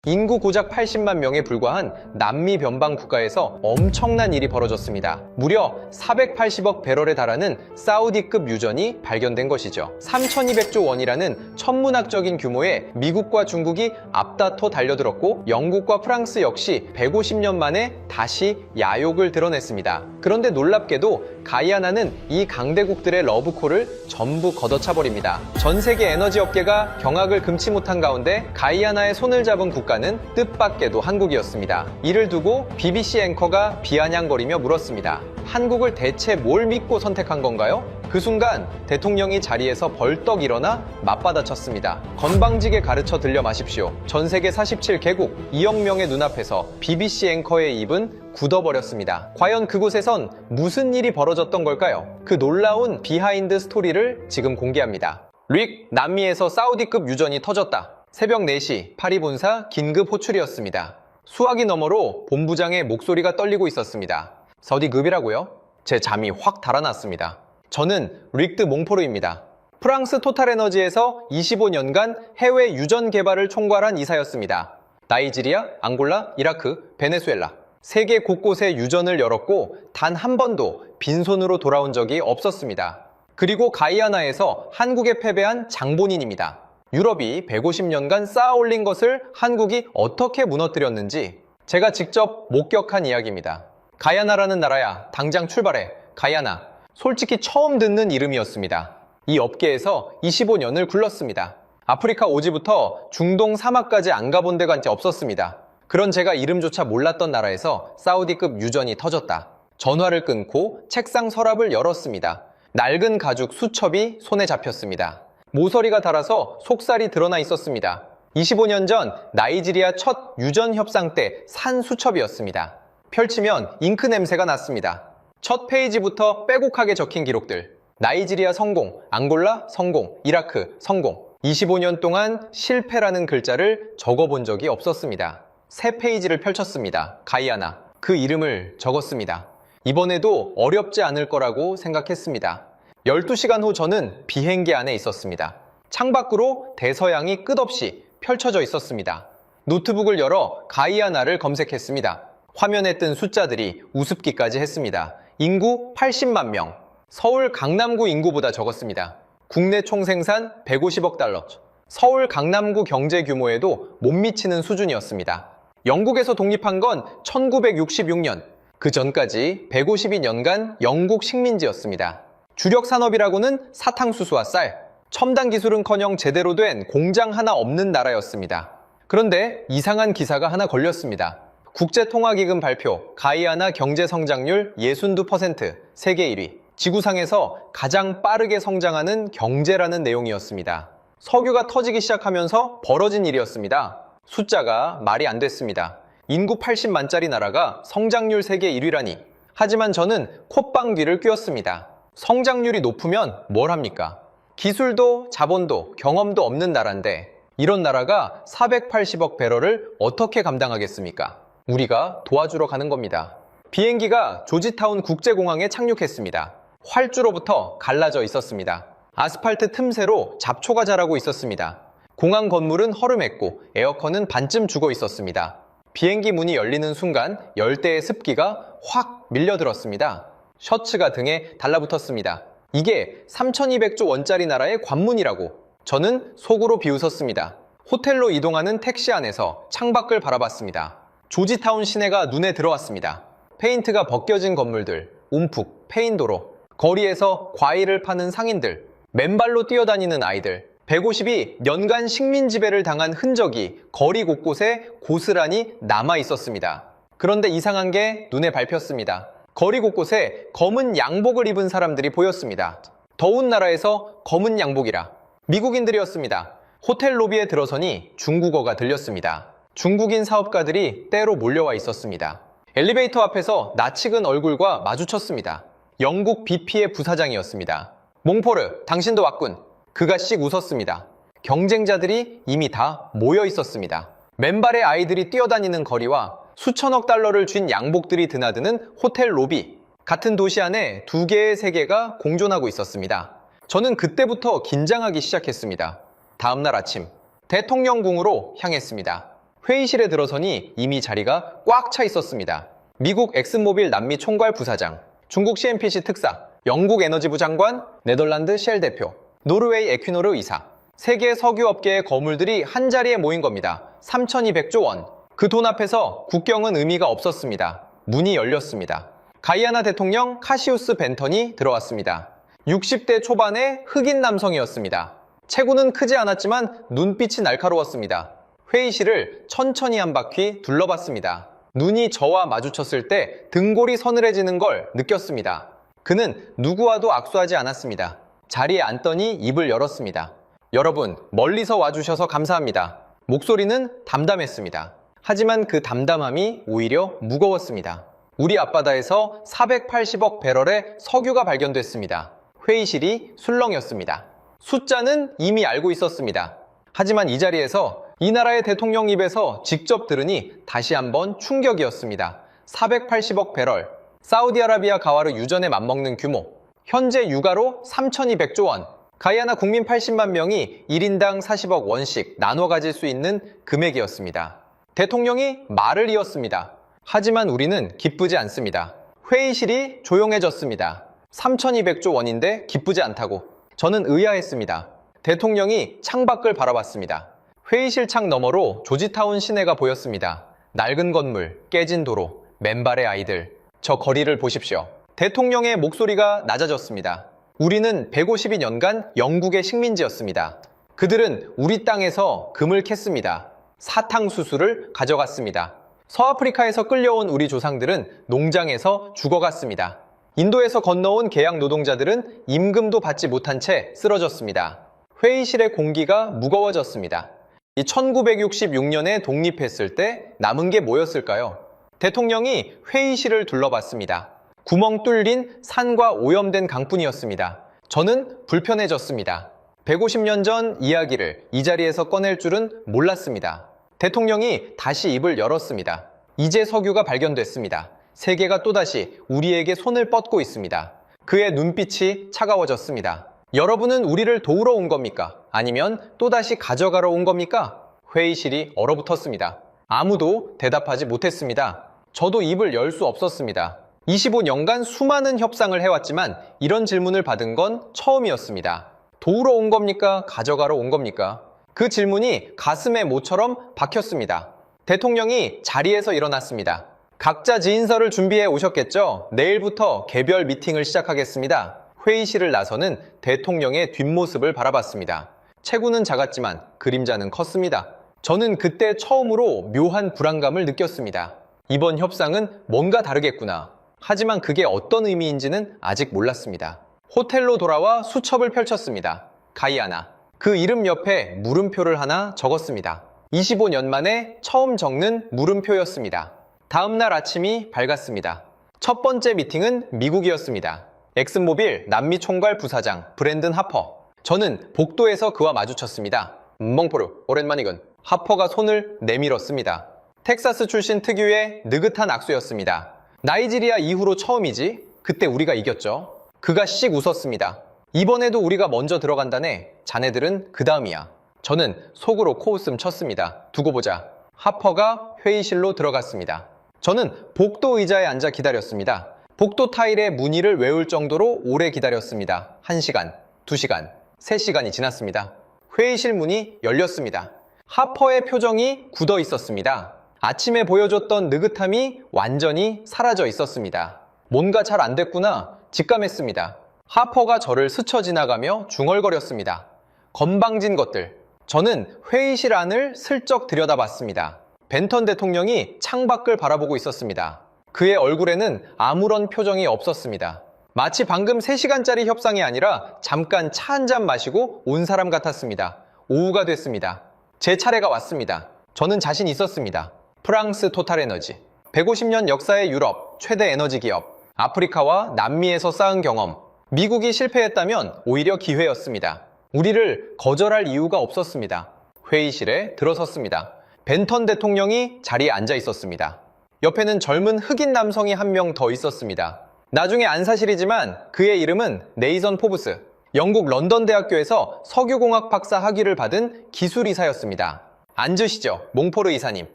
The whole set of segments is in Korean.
인구 고작 80만 명에 불과한 남미 변방 국가에서 엄청난 일이 벌어졌습니다. 무려 480억 배럴에 달하는 사우디급 유전이 발견된 것이죠. 3,200조 원이라는 천문학적인 규모에 미국과 중국이 앞다퉈 달려들었고, 영국과 프랑스 역시 150년 만에 다시 야욕을 드러냈습니다. 그런데 놀랍게도 가이아나는 이 강대국들의 러브콜을 전부 걷어차버립니다. 전 세계 에너지 업계가 경악을 금치 못한 가운데 가이아나의 손을 잡은 국가는 뜻밖에도 한국이었습니다. 이를 두고 BBC 앵커가 비아냥거리며 물었습니다. 한국을 대체 뭘 믿고 선택한 건가요? 그 순간 대통령이 자리에서 벌떡 일어나 맞받아쳤습니다. 건방지게 가르쳐 들려 마십시오. 전 세계 47개국 2억 명의 눈앞에서 BBC 앵커의 입은 굳어버렸습니다. 과연 그곳에선 무슨 일이 벌어졌던 걸까요? 그 놀라운 비하인드 스토리를 지금 공개합니다. 릭, 남미에서 사우디급 유전이 터졌다. 새벽 4시 파리 본사 긴급 호출이었습니다. 수화기 너머로 본부장의 목소리가 떨리고 있었습니다. 사우디급이라고요? 제 잠이 확 달아났습니다. 저는 릭드 몽포르입니다. 프랑스 토탈에너지에서 25년간 해외 유전 개발을 총괄한 이사였습니다. 나이지리아, 앙골라, 이라크, 베네수엘라 세계 곳곳에 유전을 열었고 단 한 번도 빈손으로 돌아온 적이 없었습니다. 그리고 가이아나에서 한국에 패배한 장본인입니다. 유럽이 150년간 쌓아올린 것을 한국이 어떻게 무너뜨렸는지 제가 직접 목격한 이야기입니다. 가이아나라는 나라야, 당장 출발해. 가이아나. 솔직히 처음 듣는 이름이었습니다. 이 업계에서 25년을 굴렀습니다. 아프리카 오지부터 중동 사막까지 안 가본 데가 없었습니다. 그런 제가 이름조차 몰랐던 나라에서 사우디급 유전이 터졌다. 전화를 끊고 책상 서랍을 열었습니다. 낡은 가죽 수첩이 손에 잡혔습니다. 모서리가 닳아서 속살이 드러나 있었습니다. 25년 전 나이지리아 첫 유전 협상 때 산 수첩이었습니다. 펼치면 잉크 냄새가 났습니다. 첫 페이지부터 빼곡하게 적힌 기록들. 나이지리아 성공, 앙골라 성공, 이라크 성공. 25년 동안 실패라는 글자를 적어본 적이 없었습니다. 새 페이지를 펼쳤습니다. 가이아나. 그 이름을 적었습니다. 이번에도 어렵지 않을 거라고 생각했습니다. 12시간 후 저는 비행기 안에 있었습니다. 창밖으로 대서양이 끝없이 펼쳐져 있었습니다. 노트북을 열어 가이아나를 검색했습니다. 화면에 뜬 숫자들이 우습기까지 했습니다. 인구 80만 명. 서울 강남구 인구보다 적었습니다. 국내 총생산 150억 달러. 서울 강남구 경제 규모에도 못 미치는 수준이었습니다. 영국에서 독립한 건 1966년. 그 전까지 152년간 영국 식민지였습니다. 주력 산업이라고는 사탕수수와 쌀, 첨단 기술은커녕 제대로 된 공장 하나 없는 나라였습니다. 그런데 이상한 기사가 하나 걸렸습니다. 국제통화기금 발표, 가이아나 경제성장률 62%, 세계 1위. 지구상에서 가장 빠르게 성장하는 경제라는 내용이었습니다. 석유가 터지기 시작하면서 벌어진 일이었습니다. 숫자가 말이 안 됐습니다. 인구 80만짜리 나라가 성장률 세계 1위라니. 하지만 저는 콧방귀를 뀌었습니다. 성장률이 높으면 뭘 합니까? 기술도 자본도 경험도 없는 나라인데 이런 나라가 480억 배럴을 어떻게 감당하겠습니까? 우리가 도와주러 가는 겁니다. 비행기가 조지타운 국제공항에 착륙했습니다. 활주로부터 갈라져 있었습니다. 아스팔트 틈새로 잡초가 자라고 있었습니다. 공항 건물은 허름했고 에어컨은 반쯤 죽어 있었습니다. 비행기 문이 열리는 순간 열대의 습기가 확 밀려들었습니다. 셔츠가 등에 달라붙었습니다. 이게 3,200조 원짜리 나라의 관문이라고. 저는 속으로 비웃었습니다. 호텔로 이동하는 택시 안에서 창밖을 바라봤습니다. 조지타운 시내가 눈에 들어왔습니다. 페인트가 벗겨진 건물들, 움푹 패인 도로, 거리에서 과일을 파는 상인들, 맨발로 뛰어다니는 아이들, 150이 년간 식민 지배를 당한 흔적이 거리 곳곳에 고스란히 남아 있었습니다. 그런데 이상한 게 눈에 밟혔습니다. 거리 곳곳에 검은 양복을 입은 사람들이 보였습니다. 더운 나라에서 검은 양복이라. 미국인들이었습니다. 호텔 로비에 들어서니 중국어가 들렸습니다. 중국인 사업가들이 때로 몰려와 있었습니다. 엘리베이터 앞에서 낯익은 얼굴과 마주쳤습니다. 영국 BP의 부사장이었습니다. 몽포르, 당신도 왔군. 그가 씩 웃었습니다. 경쟁자들이 이미 다 모여 있었습니다. 맨발의 아이들이 뛰어다니는 거리와 수천억 달러를 쥔 양복들이 드나드는 호텔 로비. 같은 도시 안에 두 개의 세계가 공존하고 있었습니다. 저는 그때부터 긴장하기 시작했습니다. 다음날 아침, 대통령궁으로 향했습니다. 회의실에 들어서니 이미 자리가 꽉 차 있었습니다. 미국 엑슨모빌 남미 총괄 부사장, 중국 CNPC 특사, 영국 에너지부 장관, 네덜란드 쉘 대표, 노르웨이 에퀴노르 이사. 세계 석유업계의 거물들이 한자리에 모인 겁니다. 3,200조 원. 그 돈 앞에서 국경은 의미가 없었습니다. 문이 열렸습니다. 가이아나 대통령 카시우스 벤턴이 들어왔습니다. 60대 초반의 흑인 남성이었습니다. 체구는 크지 않았지만 눈빛이 날카로웠습니다. 회의실을 천천히 한 바퀴 둘러봤습니다. 눈이 저와 마주쳤을 때 등골이 서늘해지는 걸 느꼈습니다. 그는 누구와도 악수하지 않았습니다. 자리에 앉더니 입을 열었습니다. 여러분, 멀리서 와주셔서 감사합니다. 목소리는 담담했습니다. 하지만 그 담담함이 오히려 무거웠습니다. 우리 앞바다에서 480억 배럴의 석유가 발견됐습니다. 회의실이 술렁였습니다. 숫자는 이미 알고 있었습니다. 하지만 이 자리에서 이 나라의 대통령 입에서 직접 들으니 다시 한번 충격이었습니다. 480억 배럴, 사우디아라비아 가와르 유전에 맞먹는 규모, 현재 유가로 3,200조 원, 가이아나 국민 80만 명이 1인당 40억 원씩 나눠 가질 수 있는 금액이었습니다. 대통령이 말을 이었습니다. 하지만 우리는 기쁘지 않습니다. 회의실이 조용해졌습니다. 3,200조 원인데 기쁘지 않다고. 저는 의아했습니다. 대통령이 창밖을 바라봤습니다. 회의실 창 너머로 조지타운 시내가 보였습니다. 낡은 건물, 깨진 도로, 맨발의 아이들. 저 거리를 보십시오. 대통령의 목소리가 낮아졌습니다. 우리는 152년간 영국의 식민지였습니다. 그들은 우리 땅에서 금을 캤습니다. 사탕수수를 가져갔습니다. 서아프리카에서 끌려온 우리 조상들은 농장에서 죽어갔습니다. 인도에서 건너온 계약 노동자들은 임금도 받지 못한 채 쓰러졌습니다. 회의실의 공기가 무거워졌습니다. 이 1966년에 독립했을 때 남은 게 뭐였을까요? 대통령이 회의실을 둘러봤습니다. 구멍 뚫린 산과 오염된 강뿐이었습니다. 저는 불편해졌습니다. 150년 전 이야기를 이 자리에서 꺼낼 줄은 몰랐습니다. 대통령이 다시 입을 열었습니다. 이제 석유가 발견됐습니다. 세계가 또다시 우리에게 손을 뻗고 있습니다. 그의 눈빛이 차가워졌습니다. 여러분은 우리를 도우러 온 겁니까? 아니면 또다시 가져가러 온 겁니까? 회의실이 얼어붙었습니다. 아무도 대답하지 못했습니다. 저도 입을 열 수 없었습니다. 25년간 수많은 협상을 해왔지만 이런 질문을 받은 건 처음이었습니다. 도우러 온 겁니까? 가져가러 온 겁니까? 그 질문이 가슴에 모처럼 박혔습니다. 대통령이 자리에서 일어났습니다. 각자 지인서를 준비해 오셨겠죠? 내일부터 개별 미팅을 시작하겠습니다. 회의실을 나서는 대통령의 뒷모습을 바라봤습니다. 체구는 작았지만 그림자는 컸습니다. 저는 그때 처음으로 묘한 불안감을 느꼈습니다. 이번 협상은 뭔가 다르겠구나. 하지만 그게 어떤 의미인지는 아직 몰랐습니다. 호텔로 돌아와 수첩을 펼쳤습니다. 가이아나. 그 이름 옆에 물음표를 하나 적었습니다. 25년 만에 처음 적는 물음표였습니다. 다음 날 아침이 밝았습니다. 첫 번째 미팅은 미국이었습니다. 엑슨모빌 남미 총괄 부사장 브랜든 하퍼. 저는 복도에서 그와 마주쳤습니다. 멍포르, 오랜만이군. 하퍼가 손을 내밀었습니다. 텍사스 출신 특유의 느긋한 악수였습니다. 나이지리아 이후로 처음이지? 그때 우리가 이겼죠. 그가 씩 웃었습니다. 이번에도 우리가 먼저 들어간다네. 자네들은 그 다음이야. 저는 속으로 코웃음 쳤습니다. 두고 보자. 하퍼가 회의실로 들어갔습니다. 저는 복도 의자에 앉아 기다렸습니다. 복도 타일의 문의를 외울 정도로 오래 기다렸습니다. 1시간, 2시간, 3시간이 지났습니다. 회의실 문이 열렸습니다. 하퍼의 표정이 굳어 있었습니다. 아침에 보여줬던 느긋함이 완전히 사라져 있었습니다. 뭔가 잘 안 됐구나 직감했습니다. 하퍼가 저를 스쳐 지나가며 중얼거렸습니다. 건방진 것들. 저는 회의실 안을 슬쩍 들여다봤습니다. 벤턴 대통령이 창밖을 바라보고 있었습니다. 그의 얼굴에는 아무런 표정이 없었습니다. 마치 방금 3시간짜리 협상이 아니라 잠깐 차 한 잔 마시고 온 사람 같았습니다. 오후가 됐습니다. 제 차례가 왔습니다. 저는 자신 있었습니다. 프랑스 토탈에너지. 150년 역사의 유럽 최대 에너지 기업. 아프리카와 남미에서 쌓은 경험. 미국이 실패했다면 오히려 기회였습니다. 우리를 거절할 이유가 없었습니다. 회의실에 들어섰습니다. 벤턴 대통령이 자리에 앉아 있었습니다. 옆에는 젊은 흑인 남성이 한 명 더 있었습니다. 나중에 안 사실이지만 그의 이름은 네이선 포브스. 영국 런던 대학교에서 석유공학 박사 학위를 받은 기술이사였습니다. 앉으시죠, 몽포르 이사님.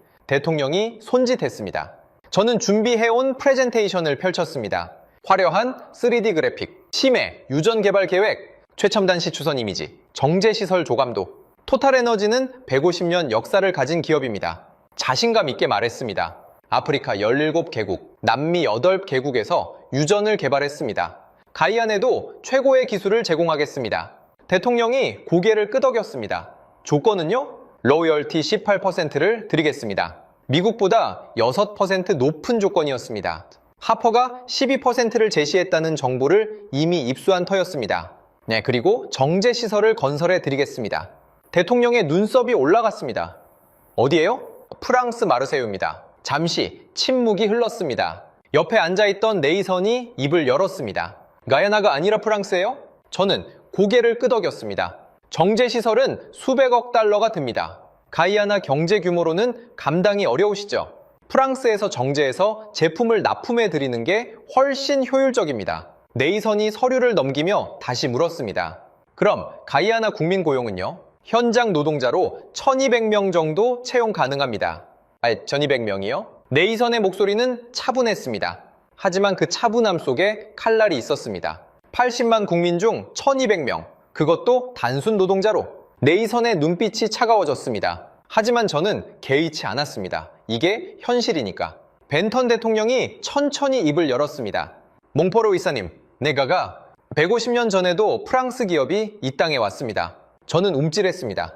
대통령이 손짓했습니다. 저는 준비해온 프레젠테이션을 펼쳤습니다. 화려한 3D 그래픽, 심해, 유전 개발 계획, 최첨단 시추선 이미지, 정제시설 조감도. 토탈에너지는 150년 역사를 가진 기업입니다. 자신감 있게 말했습니다. 아프리카 17개국, 남미 8개국에서 유전을 개발했습니다. 가이안에도 최고의 기술을 제공하겠습니다. 대통령이 고개를 끄덕였습니다. 조건은요? 로열티 18%를 드리겠습니다. 미국보다 6% 높은 조건이었습니다. 하퍼가 12%를 제시했다는 정보를 이미 입수한 터였습니다. 네, 그리고 정제시설을 건설해 드리겠습니다. 대통령의 눈썹이 올라갔습니다. 어디에요? 프랑스 마르세유입니다. 잠시 침묵이 흘렀습니다. 옆에 앉아있던 네이선이 입을 열었습니다. 가야나가 아니라 프랑스예요? 저는 고개를 끄덕였습니다. 정제시설은 수백억 달러가 듭니다. 가이아나 경제 규모로는 감당이 어려우시죠? 프랑스에서 정제해서 제품을 납품해 드리는 게 훨씬 효율적입니다. 네이선이 서류를 넘기며 다시 물었습니다. 그럼 가이아나 국민 고용은요? 현장 노동자로 1200명 정도 채용 가능합니다. 1200명이요? 네이선의 목소리는 차분했습니다. 하지만 그 차분함 속에 칼날이 있었습니다. 80만 국민 중 1200명, 그것도 단순 노동자로. 네이선의 눈빛이 차가워졌습니다. 하지만 저는 개의치 않았습니다. 이게 현실이니까. 벤턴 대통령이 천천히 입을 열었습니다. 몽포르 의사님, 내가가 150년 전에도 프랑스 기업이 이 땅에 왔습니다. 저는 움찔했습니다.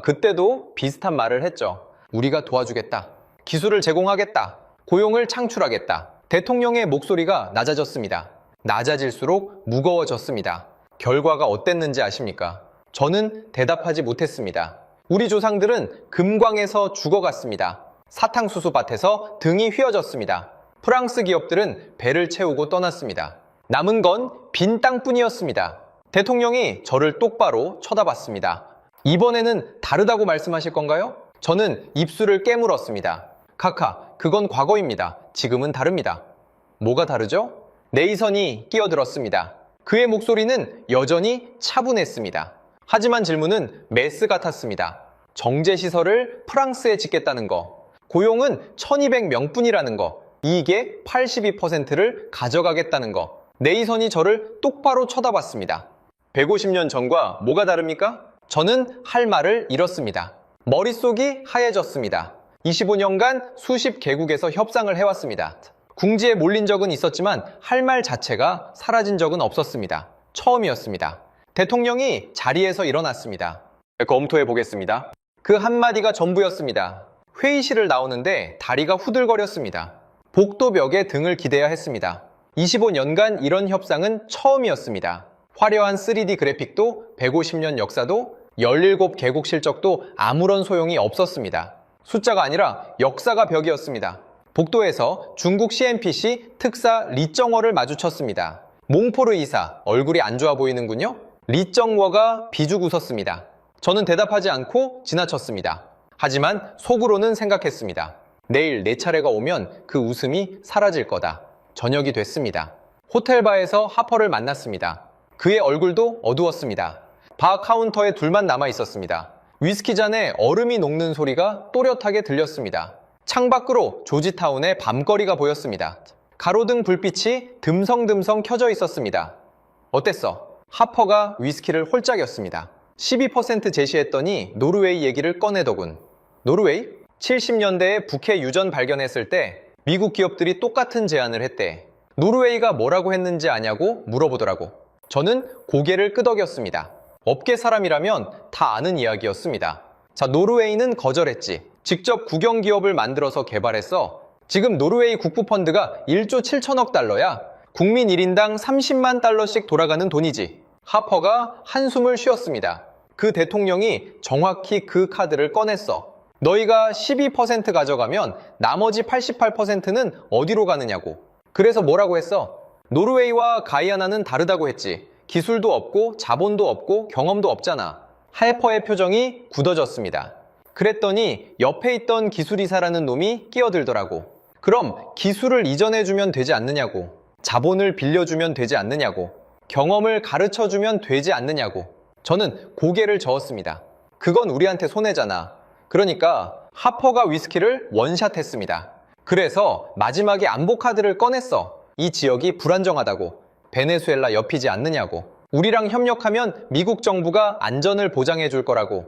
그때도 비슷한 말을 했죠. 우리가 도와주겠다. 기술을 제공하겠다. 고용을 창출하겠다. 대통령의 목소리가 낮아졌습니다. 낮아질수록 무거워졌습니다. 결과가 어땠는지 아십니까? 저는 대답하지 못했습니다. 우리 조상들은 금광에서 죽어갔습니다. 사탕수수 밭에서 등이 휘어졌습니다. 프랑스 기업들은 배를 채우고 떠났습니다. 남은 건 빈 땅뿐이었습니다. 대통령이 저를 똑바로 쳐다봤습니다. 이번에는 다르다고 말씀하실 건가요? 저는 입술을 깨물었습니다. 카카, 그건 과거입니다. 지금은 다릅니다. 뭐가 다르죠? 네이선이 끼어들었습니다. 그의 목소리는 여전히 차분했습니다. 하지만 질문은 메스 같았습니다. 정제시설을 프랑스에 짓겠다는 거, 고용은 1200명뿐이라는 거, 이익의 82%를 가져가겠다는 거. 네이선이 저를 똑바로 쳐다봤습니다. 150년 전과 뭐가 다릅니까? 저는 할 말을 잃었습니다. 머릿속이 하얘졌습니다. 25년간 수십 개국에서 협상을 해왔습니다. 궁지에 몰린 적은 있었지만 할 말 자체가 사라진 적은 없었습니다. 처음이었습니다. 대통령이 자리에서 일어났습니다. 검토해 보겠습니다. 그 한마디가 전부였습니다. 회의실을 나오는데 다리가 후들거렸습니다. 복도벽에 등을 기대야 했습니다. 25년간 이런 협상은 처음이었습니다. 화려한 3D 그래픽도 150년 역사도 17개국 실적도 아무런 소용이 없었습니다. 숫자가 아니라 역사가 벽이었습니다. 복도에서 중국 CNPC 특사 리정워를 마주쳤습니다. 몽포르 이사, 얼굴이 안 좋아 보이는군요. 리정워가 비죽 웃었습니다. 저는 대답하지 않고 지나쳤습니다. 하지만 속으로는 생각했습니다. 내일 내 차례가 오면 그 웃음이 사라질 거다. 저녁이 됐습니다. 호텔바에서 하퍼를 만났습니다. 그의 얼굴도 어두웠습니다. 바 카운터에 둘만 남아 있었습니다. 위스키 잔에 얼음이 녹는 소리가 또렷하게 들렸습니다. 창밖으로 조지타운의 밤거리가 보였습니다. 가로등 불빛이 듬성듬성 켜져 있었습니다. 어땠어? 하퍼가 위스키를 홀짝였습니다. 12% 제시했더니 노르웨이 얘기를 꺼내더군. 노르웨이? 70년대에 북해 유전 발견했을 때 미국 기업들이 똑같은 제안을 했대. 노르웨이가 뭐라고 했는지 아냐고 물어보더라고. 저는 고개를 끄덕였습니다. 업계 사람이라면 다 아는 이야기였습니다. 자, 노르웨이는 거절했지. 직접 국영기업을 만들어서 개발했어. 지금 노르웨이 국부펀드가 1조 7천억 달러야. 국민 1인당 30만 달러씩 돌아가는 돈이지. 하퍼가 한숨을 쉬었습니다. 그 대통령이 정확히 그 카드를 꺼냈어. 너희가 12% 가져가면 나머지 88%는 어디로 가느냐고. 그래서 뭐라고 했어? 노르웨이와 가이아나는 다르다고 했지. 기술도 없고 자본도 없고 경험도 없잖아. 하퍼의 표정이 굳어졌습니다. 그랬더니 옆에 있던 기술이사라는 놈이 끼어들더라고. 그럼 기술을 이전해주면 되지 않느냐고. 자본을 빌려주면 되지 않느냐고. 경험을 가르쳐주면 되지 않느냐고. 저는 고개를 저었습니다. 그건 우리한테 손해잖아. 그러니까 하퍼가 위스키를 원샷했습니다. 그래서 마지막에 안보 카드를 꺼냈어. 이 지역이 불안정하다고. 베네수엘라 옆이지 않느냐고. 우리랑 협력하면 미국 정부가 안전을 보장해 줄 거라고.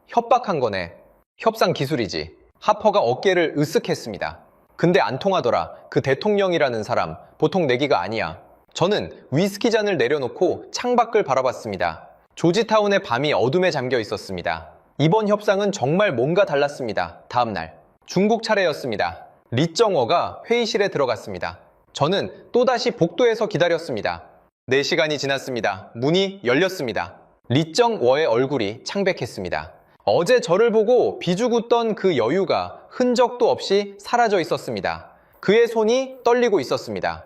협박한 거네. 협상 기술이지. 하퍼가 어깨를 으쓱했습니다. 근데 안 통하더라. 그 대통령이라는 사람 보통 내기가 아니야. 저는 위스키 잔을 내려놓고 창밖을 바라봤습니다. 조지타운의 밤이 어둠에 잠겨 있었습니다. 이번 협상은 정말 뭔가 달랐습니다. 다음날 중국 차례였습니다. 리정워가 회의실에 들어갔습니다. 저는 또다시 복도에서 기다렸습니다. 4시간이 지났습니다. 문이 열렸습니다. 리정워의 얼굴이 창백했습니다. 어제 저를 보고 비죽었던 그 여유가 흔적도 없이 사라져 있었습니다. 그의 손이 떨리고 있었습니다.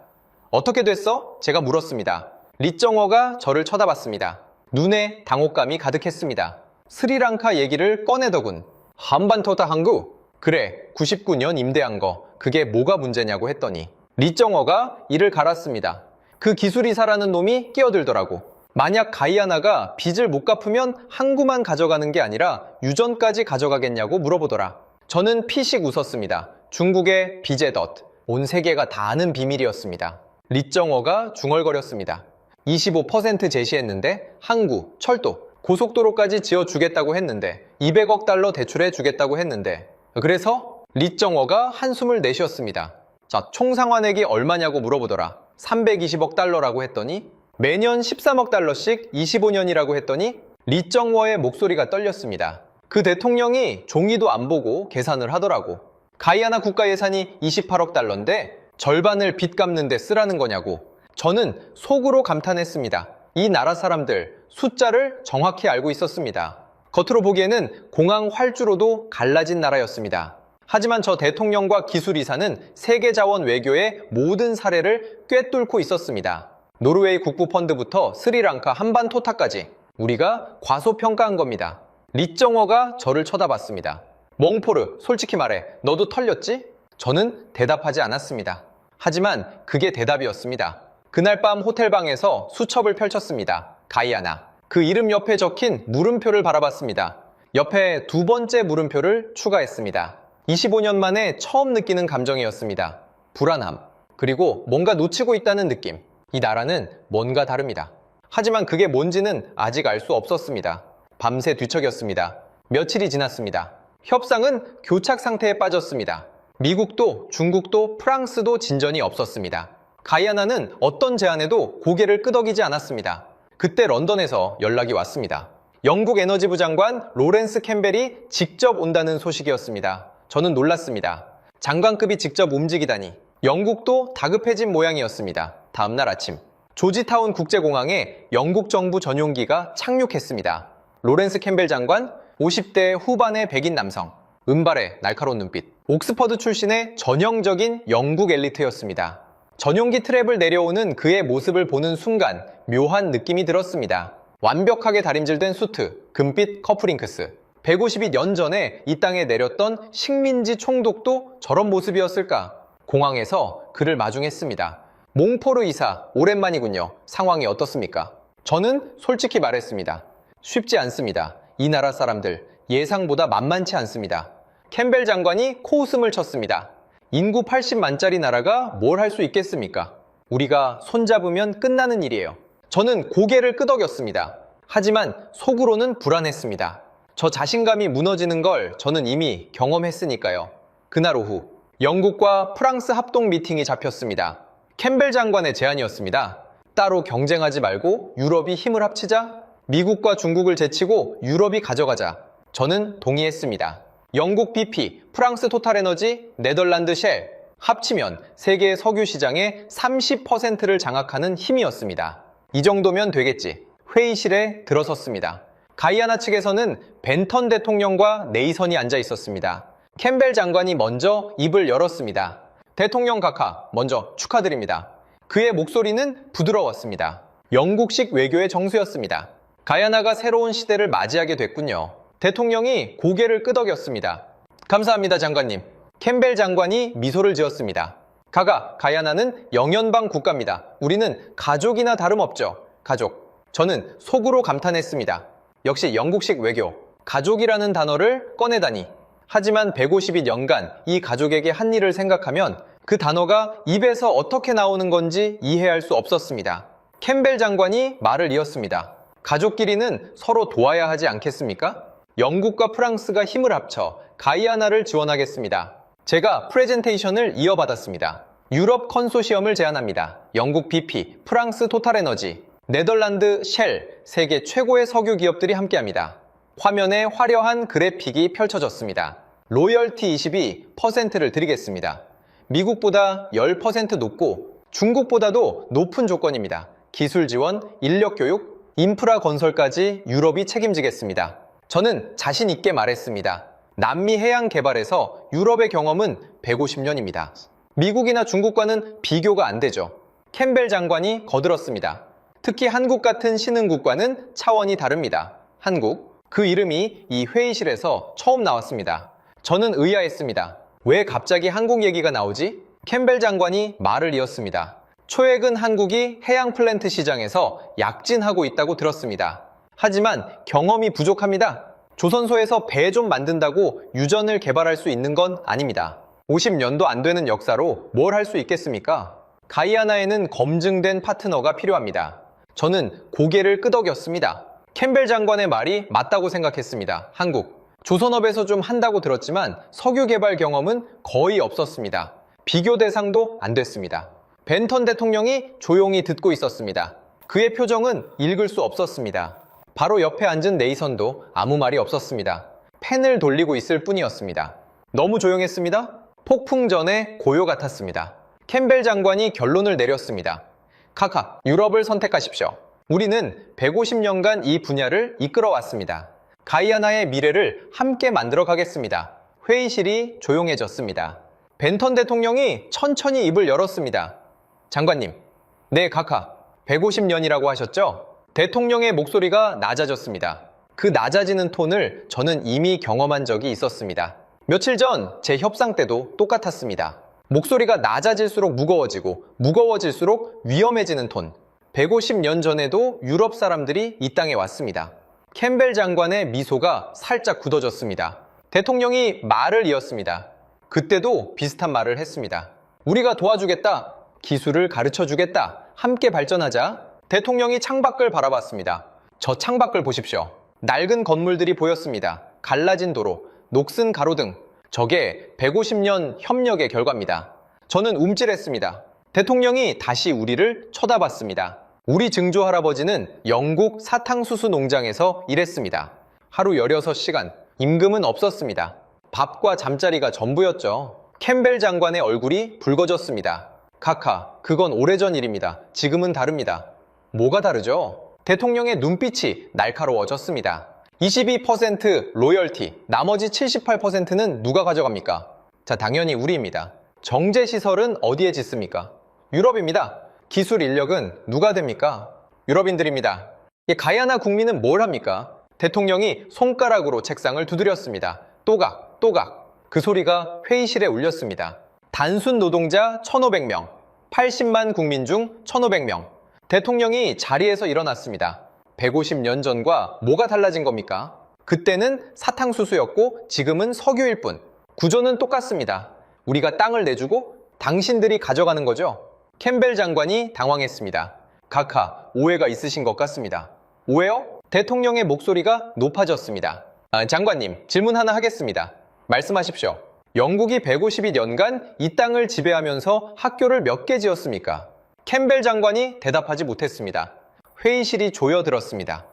어떻게 됐어? 제가 물었습니다. 리정워가 저를 쳐다봤습니다. 눈에 당혹감이 가득했습니다. 스리랑카 얘기를 꺼내더군. 한반도다 한국? 그래, 99년 임대한 거. 그게 뭐가 문제냐고 했더니 리정워가 이를 갈았습니다. 그 기술이사라는 놈이 끼어들더라고. 만약 가이아나가 빚을 못 갚으면 항구만 가져가는 게 아니라 유전까지 가져가겠냐고 물어보더라. 저는 피식 웃었습니다. 중국의 빚의 덫. 온 세계가 다 아는 비밀이었습니다. 리정워가 중얼거렸습니다. 25% 제시했는데 항구, 철도, 고속도로까지 지어주겠다고 했는데 200억 달러 대출해 주겠다고 했는데 그래서 리정워가 한숨을 내쉬었습니다. 자, 총 상환액이 얼마냐고 물어보더라. 320억 달러라고 했더니 매년 13억 달러씩 25년이라고 했더니 리정워의 목소리가 떨렸습니다. 그 대통령이 종이도 안 보고 계산을 하더라고. 가이아나 국가 예산이 28억 달러인데 절반을 빚 갚는 데 쓰라는 거냐고. 저는 속으로 감탄했습니다. 이 나라 사람들 숫자를 정확히 알고 있었습니다. 겉으로 보기에는 공항 활주로도 갈라진 나라였습니다. 하지만 저 대통령과 기술이사는 세계자원 외교의 모든 사례를 꿰뚫고 있었습니다. 노르웨이 국부펀드부터 스리랑카 한반토타까지 우리가 과소평가한 겁니다. 리정워가 저를 쳐다봤습니다. 몽포르, 솔직히 말해 너도 털렸지? 저는 대답하지 않았습니다. 하지만 그게 대답이었습니다. 그날 밤 호텔방에서 수첩을 펼쳤습니다. 가이아나. 그 이름 옆에 적힌 물음표를 바라봤습니다. 옆에 두 번째 물음표를 추가했습니다. 25년 만에 처음 느끼는 감정이었습니다. 불안함. 그리고 뭔가 놓치고 있다는 느낌. 이 나라는 뭔가 다릅니다. 하지만 그게 뭔지는 아직 알 수 없었습니다. 밤새 뒤척였습니다. 며칠이 지났습니다. 협상은 교착 상태에 빠졌습니다. 미국도 중국도 프랑스도 진전이 없었습니다. 가이아나는 어떤 제안에도 고개를 끄덕이지 않았습니다. 그때 런던에서 연락이 왔습니다. 영국 에너지부 장관 로렌스 캠벨이 직접 온다는 소식이었습니다. 저는 놀랐습니다. 장관급이 직접 움직이다니. 영국도 다급해진 모양이었습니다. 다음날 아침 조지타운 국제공항에 영국 정부 전용기가 착륙했습니다. 로렌스 캠벨 장관 50대 후반의 백인 남성, 은발의 날카로운 눈빛, 옥스퍼드 출신의 전형적인 영국 엘리트였습니다. 전용기 트랩을 내려오는 그의 모습을 보는 순간 묘한 느낌이 들었습니다. 완벽하게 다림질된 수트, 금빛 커프링크스. 152년 전에 이 땅에 내렸던 식민지 총독도 저런 모습이었을까? 공항에서 그를 마중했습니다. 몽포르 이사, 오랜만이군요. 상황이 어떻습니까? 저는 솔직히 말했습니다. 쉽지 않습니다. 이 나라 사람들 예상보다 만만치 않습니다. 캠벨 장관이 코웃음을 쳤습니다. 인구 80만짜리 나라가 뭘 할 수 있겠습니까? 우리가 손잡으면 끝나는 일이에요. 저는 고개를 끄덕였습니다. 하지만 속으로는 불안했습니다. 저 자신감이 무너지는 걸 저는 이미 경험했으니까요. 그날 오후 영국과 프랑스 합동 미팅이 잡혔습니다. 캠벨 장관의 제안이었습니다. 따로 경쟁하지 말고 유럽이 힘을 합치자, 미국과 중국을 제치고 유럽이 가져가자. 저는 동의했습니다. 영국 BP, 프랑스 토탈에너지, 네덜란드 쉘 합치면 세계 석유 시장의 30%를 장악하는 힘이었습니다. 이 정도면 되겠지. 회의실에 들어섰습니다. 가이아나 측에서는 벤턴 대통령과 네이선이 앉아 있었습니다. 캠벨 장관이 먼저 입을 열었습니다. 대통령 각하, 먼저 축하드립니다. 그의 목소리는 부드러웠습니다. 영국식 외교의 정수였습니다. 가이아나가 새로운 시대를 맞이하게 됐군요. 대통령이 고개를 끄덕였습니다. 감사합니다, 장관님. 캠벨 장관이 미소를 지었습니다. 가이아나는 영연방 국가입니다. 우리는 가족이나 다름없죠. 가족. 저는 속으로 감탄했습니다. 역시 영국식 외교. 가족이라는 단어를 꺼내다니. 하지만 150일 이 가족에게 한 일을 생각하면 그 단어가 입에서 어떻게 나오는 건지 이해할 수 없었습니다. 캠벨 장관이 말을 이었습니다. 가족끼리는 서로 도와야 하지 않겠습니까? 영국과 프랑스가 힘을 합쳐 가이아나를 지원하겠습니다. 제가 프레젠테이션을 이어받았습니다. 유럽 컨소시엄을 제안합니다. 영국 BP, 프랑스 토탈에너지, 네덜란드 쉘, 세계 최고의 석유 기업들이 함께합니다. 화면에 화려한 그래픽이 펼쳐졌습니다. 로열티 22%를 드리겠습니다. 미국보다 10% 높고 중국보다도 높은 조건입니다. 기술 지원, 인력 교육, 인프라 건설까지 유럽이 책임지겠습니다. 저는 자신 있게 말했습니다. 남미 해양 개발에서 유럽의 경험은 150년입니다. 미국이나 중국과는 비교가 안 되죠. 캠벨 장관이 거들었습니다. 특히 한국 같은 신흥국과는 차원이 다릅니다. 한국, 그 이름이 이 회의실에서 처음 나왔습니다. 저는 의아했습니다. 왜 갑자기 한국 얘기가 나오지? 캠벨 장관이 말을 이었습니다. 최근 한국이 해양 플랜트 시장에서 약진하고 있다고 들었습니다. 하지만 경험이 부족합니다. 조선소에서 배 좀 만든다고 유전을 개발할 수 있는 건 아닙니다. 50년도 안 되는 역사로 뭘 할 수 있겠습니까? 가이아나에는 검증된 파트너가 필요합니다. 저는 고개를 끄덕였습니다. 캠벨 장관의 말이 맞다고 생각했습니다. 한국, 조선업에서 좀 한다고 들었지만 석유 개발 경험은 거의 없었습니다. 비교 대상도 안 됐습니다. 벤턴 대통령이 조용히 듣고 있었습니다. 그의 표정은 읽을 수 없었습니다. 바로 옆에 앉은 네이선도 아무 말이 없었습니다. 펜을 돌리고 있을 뿐이었습니다. 너무 조용했습니다. 폭풍 전의 고요 같았습니다. 캠벨 장관이 결론을 내렸습니다. 카카, 유럽을 선택하십시오. 우리는 150년간 이 분야를 이끌어왔습니다. 가이아나의 미래를 함께 만들어 가겠습니다. 회의실이 조용해졌습니다. 벤턴 대통령이 천천히 입을 열었습니다. 장관님, 네, 카카, 150년이라고 하셨죠? 대통령의 목소리가 낮아졌습니다. 그 낮아지는 톤을 저는 이미 경험한 적이 있었습니다. 며칠 전 제 협상 때도 똑같았습니다. 목소리가 낮아질수록 무거워지고 무거워질수록 위험해지는 톤. 150년 전에도 유럽 사람들이 이 땅에 왔습니다. 캠벨 장관의 미소가 살짝 굳어졌습니다. 대통령이 말을 이었습니다. 그때도 비슷한 말을 했습니다. 우리가 도와주겠다. 기술을 가르쳐주겠다. 함께 발전하자. 대통령이 창밖을 바라봤습니다. 저 창밖을 보십시오. 낡은 건물들이 보였습니다. 갈라진 도로, 녹슨 가로등. 저게 150년 협력의 결과입니다. 저는 움찔했습니다. 대통령이 다시 우리를 쳐다봤습니다. 우리 증조 할아버지는 영국 사탕수수 농장에서 일했습니다. 하루 16시간, 임금은 없었습니다. 밥과 잠자리가 전부였죠. 캠벨 장관의 얼굴이 붉어졌습니다. 카카, 그건 오래전 일입니다. 지금은 다릅니다. 뭐가 다르죠? 대통령의 눈빛이 날카로워졌습니다. 22% 로열티, 나머지 78%는 누가 가져갑니까? 자, 당연히 우리입니다. 정제시설은 어디에 짓습니까? 유럽입니다. 기술 인력은 누가 됩니까? 유럽인들입니다. 가이아나 국민은 뭘 합니까? 대통령이 손가락으로 책상을 두드렸습니다. 또각, 또각. 그 소리가 회의실에 울렸습니다. 단순 노동자 1,500명, 80만 국민 중 1,500명. 대통령이 자리에서 일어났습니다. 150년 전과 뭐가 달라진 겁니까? 그때는 사탕수수였고 지금은 석유일 뿐. 구조는 똑같습니다. 우리가 땅을 내주고 당신들이 가져가는 거죠? 캠벨 장관이 당황했습니다. 카카, 오해가 있으신 것 같습니다. 오해요? 대통령의 목소리가 높아졌습니다. 장관님, 질문 하나 하겠습니다. 말씀하십시오. 영국이 150여 년간 이 땅을 지배하면서 학교를 몇 개 지었습니까? 캠벨 장관이 대답하지 못했습니다. 회의실이 조여들었습니다.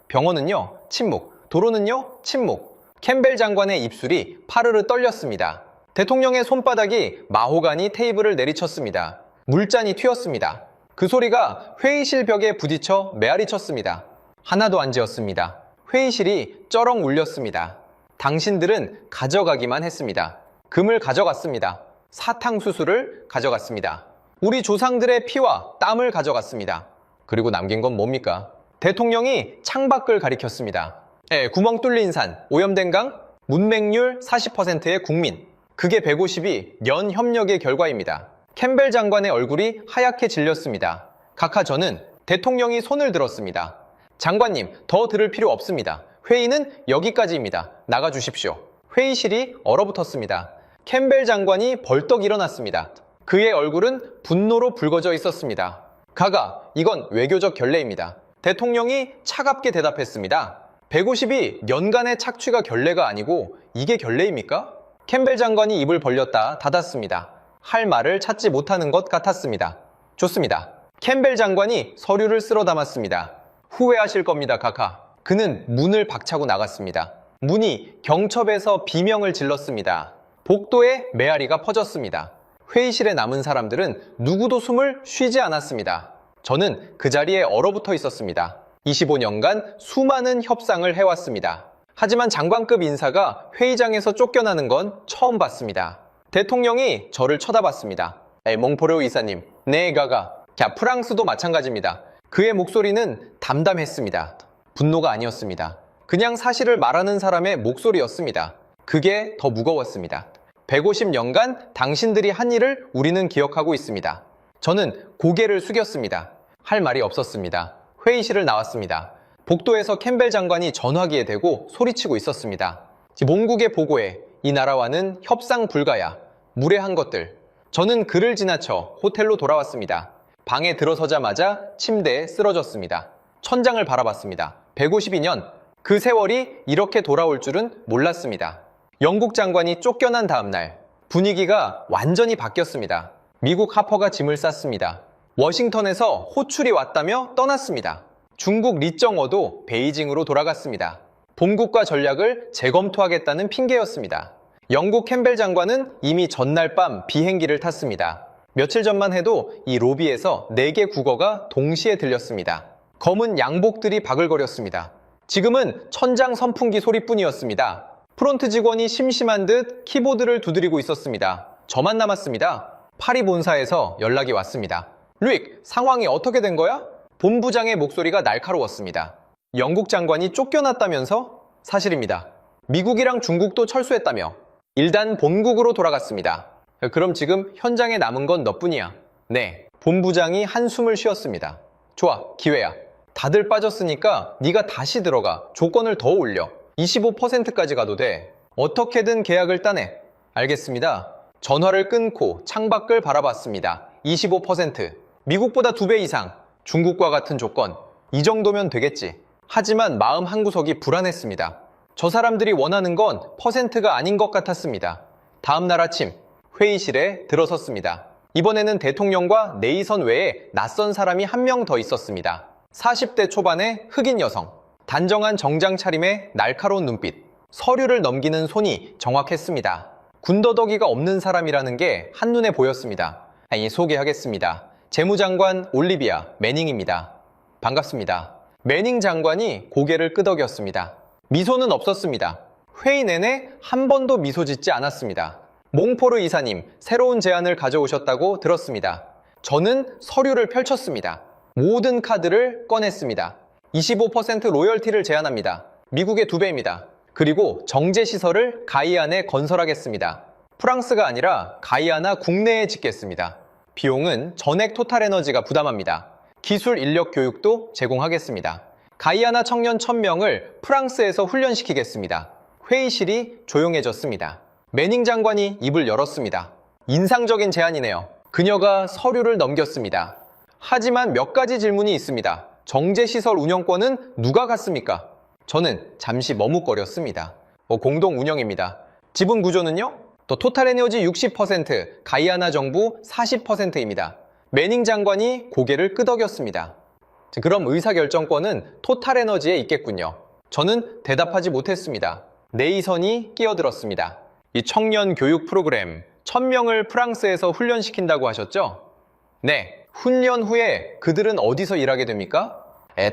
병원은요, 침묵. 도로는요, 침묵. 캠벨 장관의 입술이 파르르 떨렸습니다. 대통령의 손바닥이 마호가니 테이블을 내리쳤습니다. 물잔이 튀었습니다. 그 소리가 회의실 벽에 부딪혀 메아리 쳤습니다. 하나도 안 지었습니다. 회의실이 쩌렁 울렸습니다. 당신들은 가져가기만 했습니다. 금을 가져갔습니다. 사탕수수를 가져갔습니다. 우리 조상들의 피와 땀을 가져갔습니다. 그리고 남긴 건 뭡니까? 대통령이 창밖을 가리켰습니다. 구멍 뚫린 산, 오염된 강, 문맹률 40%의 국민. 그게 152년 협력의 결과입니다. 캠벨 장관의 얼굴이 하얗게 질렸습니다. 카카, 저는 대통령이 손을 들었습니다. 장관님, 더 들을 필요 없습니다. 회의는 여기까지입니다. 나가주십시오. 회의실이 얼어붙었습니다. 캠벨 장관이 벌떡 일어났습니다. 그의 얼굴은 분노로 붉어져 있었습니다. 가가, 이건 외교적 결례입니다. 대통령이 차갑게 대답했습니다. 150이 년간의 착취가 결례가 아니고 이게 결례입니까? 캠벨 장관이 입을 벌렸다 닫았습니다. 할 말을 찾지 못하는 것 같았습니다. 좋습니다. 캠벨 장관이 서류를 쓸어 담았습니다. 후회하실 겁니다, 가가. 그는 문을 박차고 나갔습니다. 문이 경첩에서 비명을 질렀습니다. 복도에 메아리가 퍼졌습니다. 회의실에 남은 사람들은 누구도 숨을 쉬지 않았습니다. 저는 그 자리에 얼어붙어 있었습니다. 25년간 수많은 협상을 해왔습니다. 하지만 장관급 인사가 회의장에서 쫓겨나는 건 처음 봤습니다. 대통령이 저를 쳐다봤습니다. 몽포르 이사님, 네, 가가. 자, 프랑스도 마찬가지입니다. 그의 목소리는 담담했습니다. 분노가 아니었습니다. 그냥 사실을 말하는 사람의 목소리였습니다. 그게 더 무거웠습니다. 150년간 당신들이 한 일을 우리는 기억하고 있습니다. 저는 고개를 숙였습니다. 할 말이 없었습니다. 회의실을 나왔습니다. 복도에서 캠벨 장관이 전화기에 대고 소리치고 있었습니다. 몽국의 보고에 이 나라와는 협상 불가야. 무례한 것들. 저는 그를 지나쳐 호텔로 돌아왔습니다. 방에 들어서자마자 침대에 쓰러졌습니다. 천장을 바라봤습니다. 152년, 그 세월이 이렇게 돌아올 줄은 몰랐습니다. 영국 장관이 쫓겨난 다음 날, 분위기가 완전히 바뀌었습니다. 미국 하퍼가 짐을 쌌습니다. 워싱턴에서 호출이 왔다며 떠났습니다. 중국 리정어도 베이징으로 돌아갔습니다. 본국과 전략을 재검토하겠다는 핑계였습니다. 영국 캠벨 장관은 이미 전날 밤 비행기를 탔습니다. 며칠 전만 해도 이 로비에서 4개 국어가 동시에 들렸습니다. 검은 양복들이 바글거렸습니다. 지금은 천장 선풍기 소리뿐이었습니다. 프론트 직원이 심심한 듯 키보드를 두드리고 있었습니다. 저만 남았습니다. 파리 본사에서 연락이 왔습니다. 루익, 상황이 어떻게 된 거야? 본부장의 목소리가 날카로웠습니다. 영국 장관이 쫓겨났다면서? 사실입니다. 미국이랑 중국도 철수했다며. 일단 본국으로 돌아갔습니다. 그럼 지금 현장에 남은 건 너뿐이야. 네. 본부장이 한숨을 쉬었습니다. 좋아, 기회야. 다들 빠졌으니까 네가 다시 들어가. 조건을 더 올려. 25%까지 가도 돼. 어떻게든 계약을 따내. 알겠습니다. 전화를 끊고 창밖을 바라봤습니다. 25%. 미국보다 2배 이상. 중국과 같은 조건. 이 정도면 되겠지. 하지만 마음 한구석이 불안했습니다. 저 사람들이 원하는 건 퍼센트가 아닌 것 같았습니다. 다음 날 아침 회의실에 들어섰습니다. 이번에는 대통령과 네이선 외에 낯선 사람이 한 명 더 있었습니다. 40대 초반의 흑인 여성. 단정한 정장 차림에 날카로운 눈빛. 서류를 넘기는 손이 정확했습니다. 군더더기가 없는 사람이라는 게 한눈에 보였습니다. 소개하겠습니다. 재무장관 올리비아 매닝입니다. 반갑습니다. 매닝 장관이 고개를 끄덕였습니다. 미소는 없었습니다. 회의 내내 한 번도 미소 짓지 않았습니다. 몽포르 이사님, 새로운 제안을 가져오셨다고 들었습니다. 저는 서류를 펼쳤습니다. 모든 카드를 꺼냈습니다. 25% 로열티를 제안합니다. 미국의 2배입니다. 그리고 정제시설을 가이안에 건설하겠습니다. 프랑스가 아니라 가이아나 국내에 짓겠습니다. 비용은 전액 토탈에너지가 부담합니다. 기술 인력 교육도 제공하겠습니다. 가이아나 청년 1000명을 프랑스에서 훈련시키겠습니다. 회의실이 조용해졌습니다. 매닝 장관이 입을 열었습니다. 인상적인 제안이네요. 그녀가 서류를 넘겼습니다. 하지만 몇 가지 질문이 있습니다. 정제시설 운영권은 누가 갖습니까? 저는 잠시 머뭇거렸습니다. 공동 운영입니다. 지분 구조는요? 또 토탈에너지 60%, 가이아나 정부 40%입니다. 매닝 장관이 고개를 끄덕였습니다. 그럼 의사결정권은 토탈에너지에 있겠군요. 저는 대답하지 못했습니다. 네이선이 끼어들었습니다. 이 청년 교육 프로그램 1000명을 프랑스에서 훈련시킨다고 하셨죠? 네. 훈련 후에 그들은 어디서 일하게 됩니까?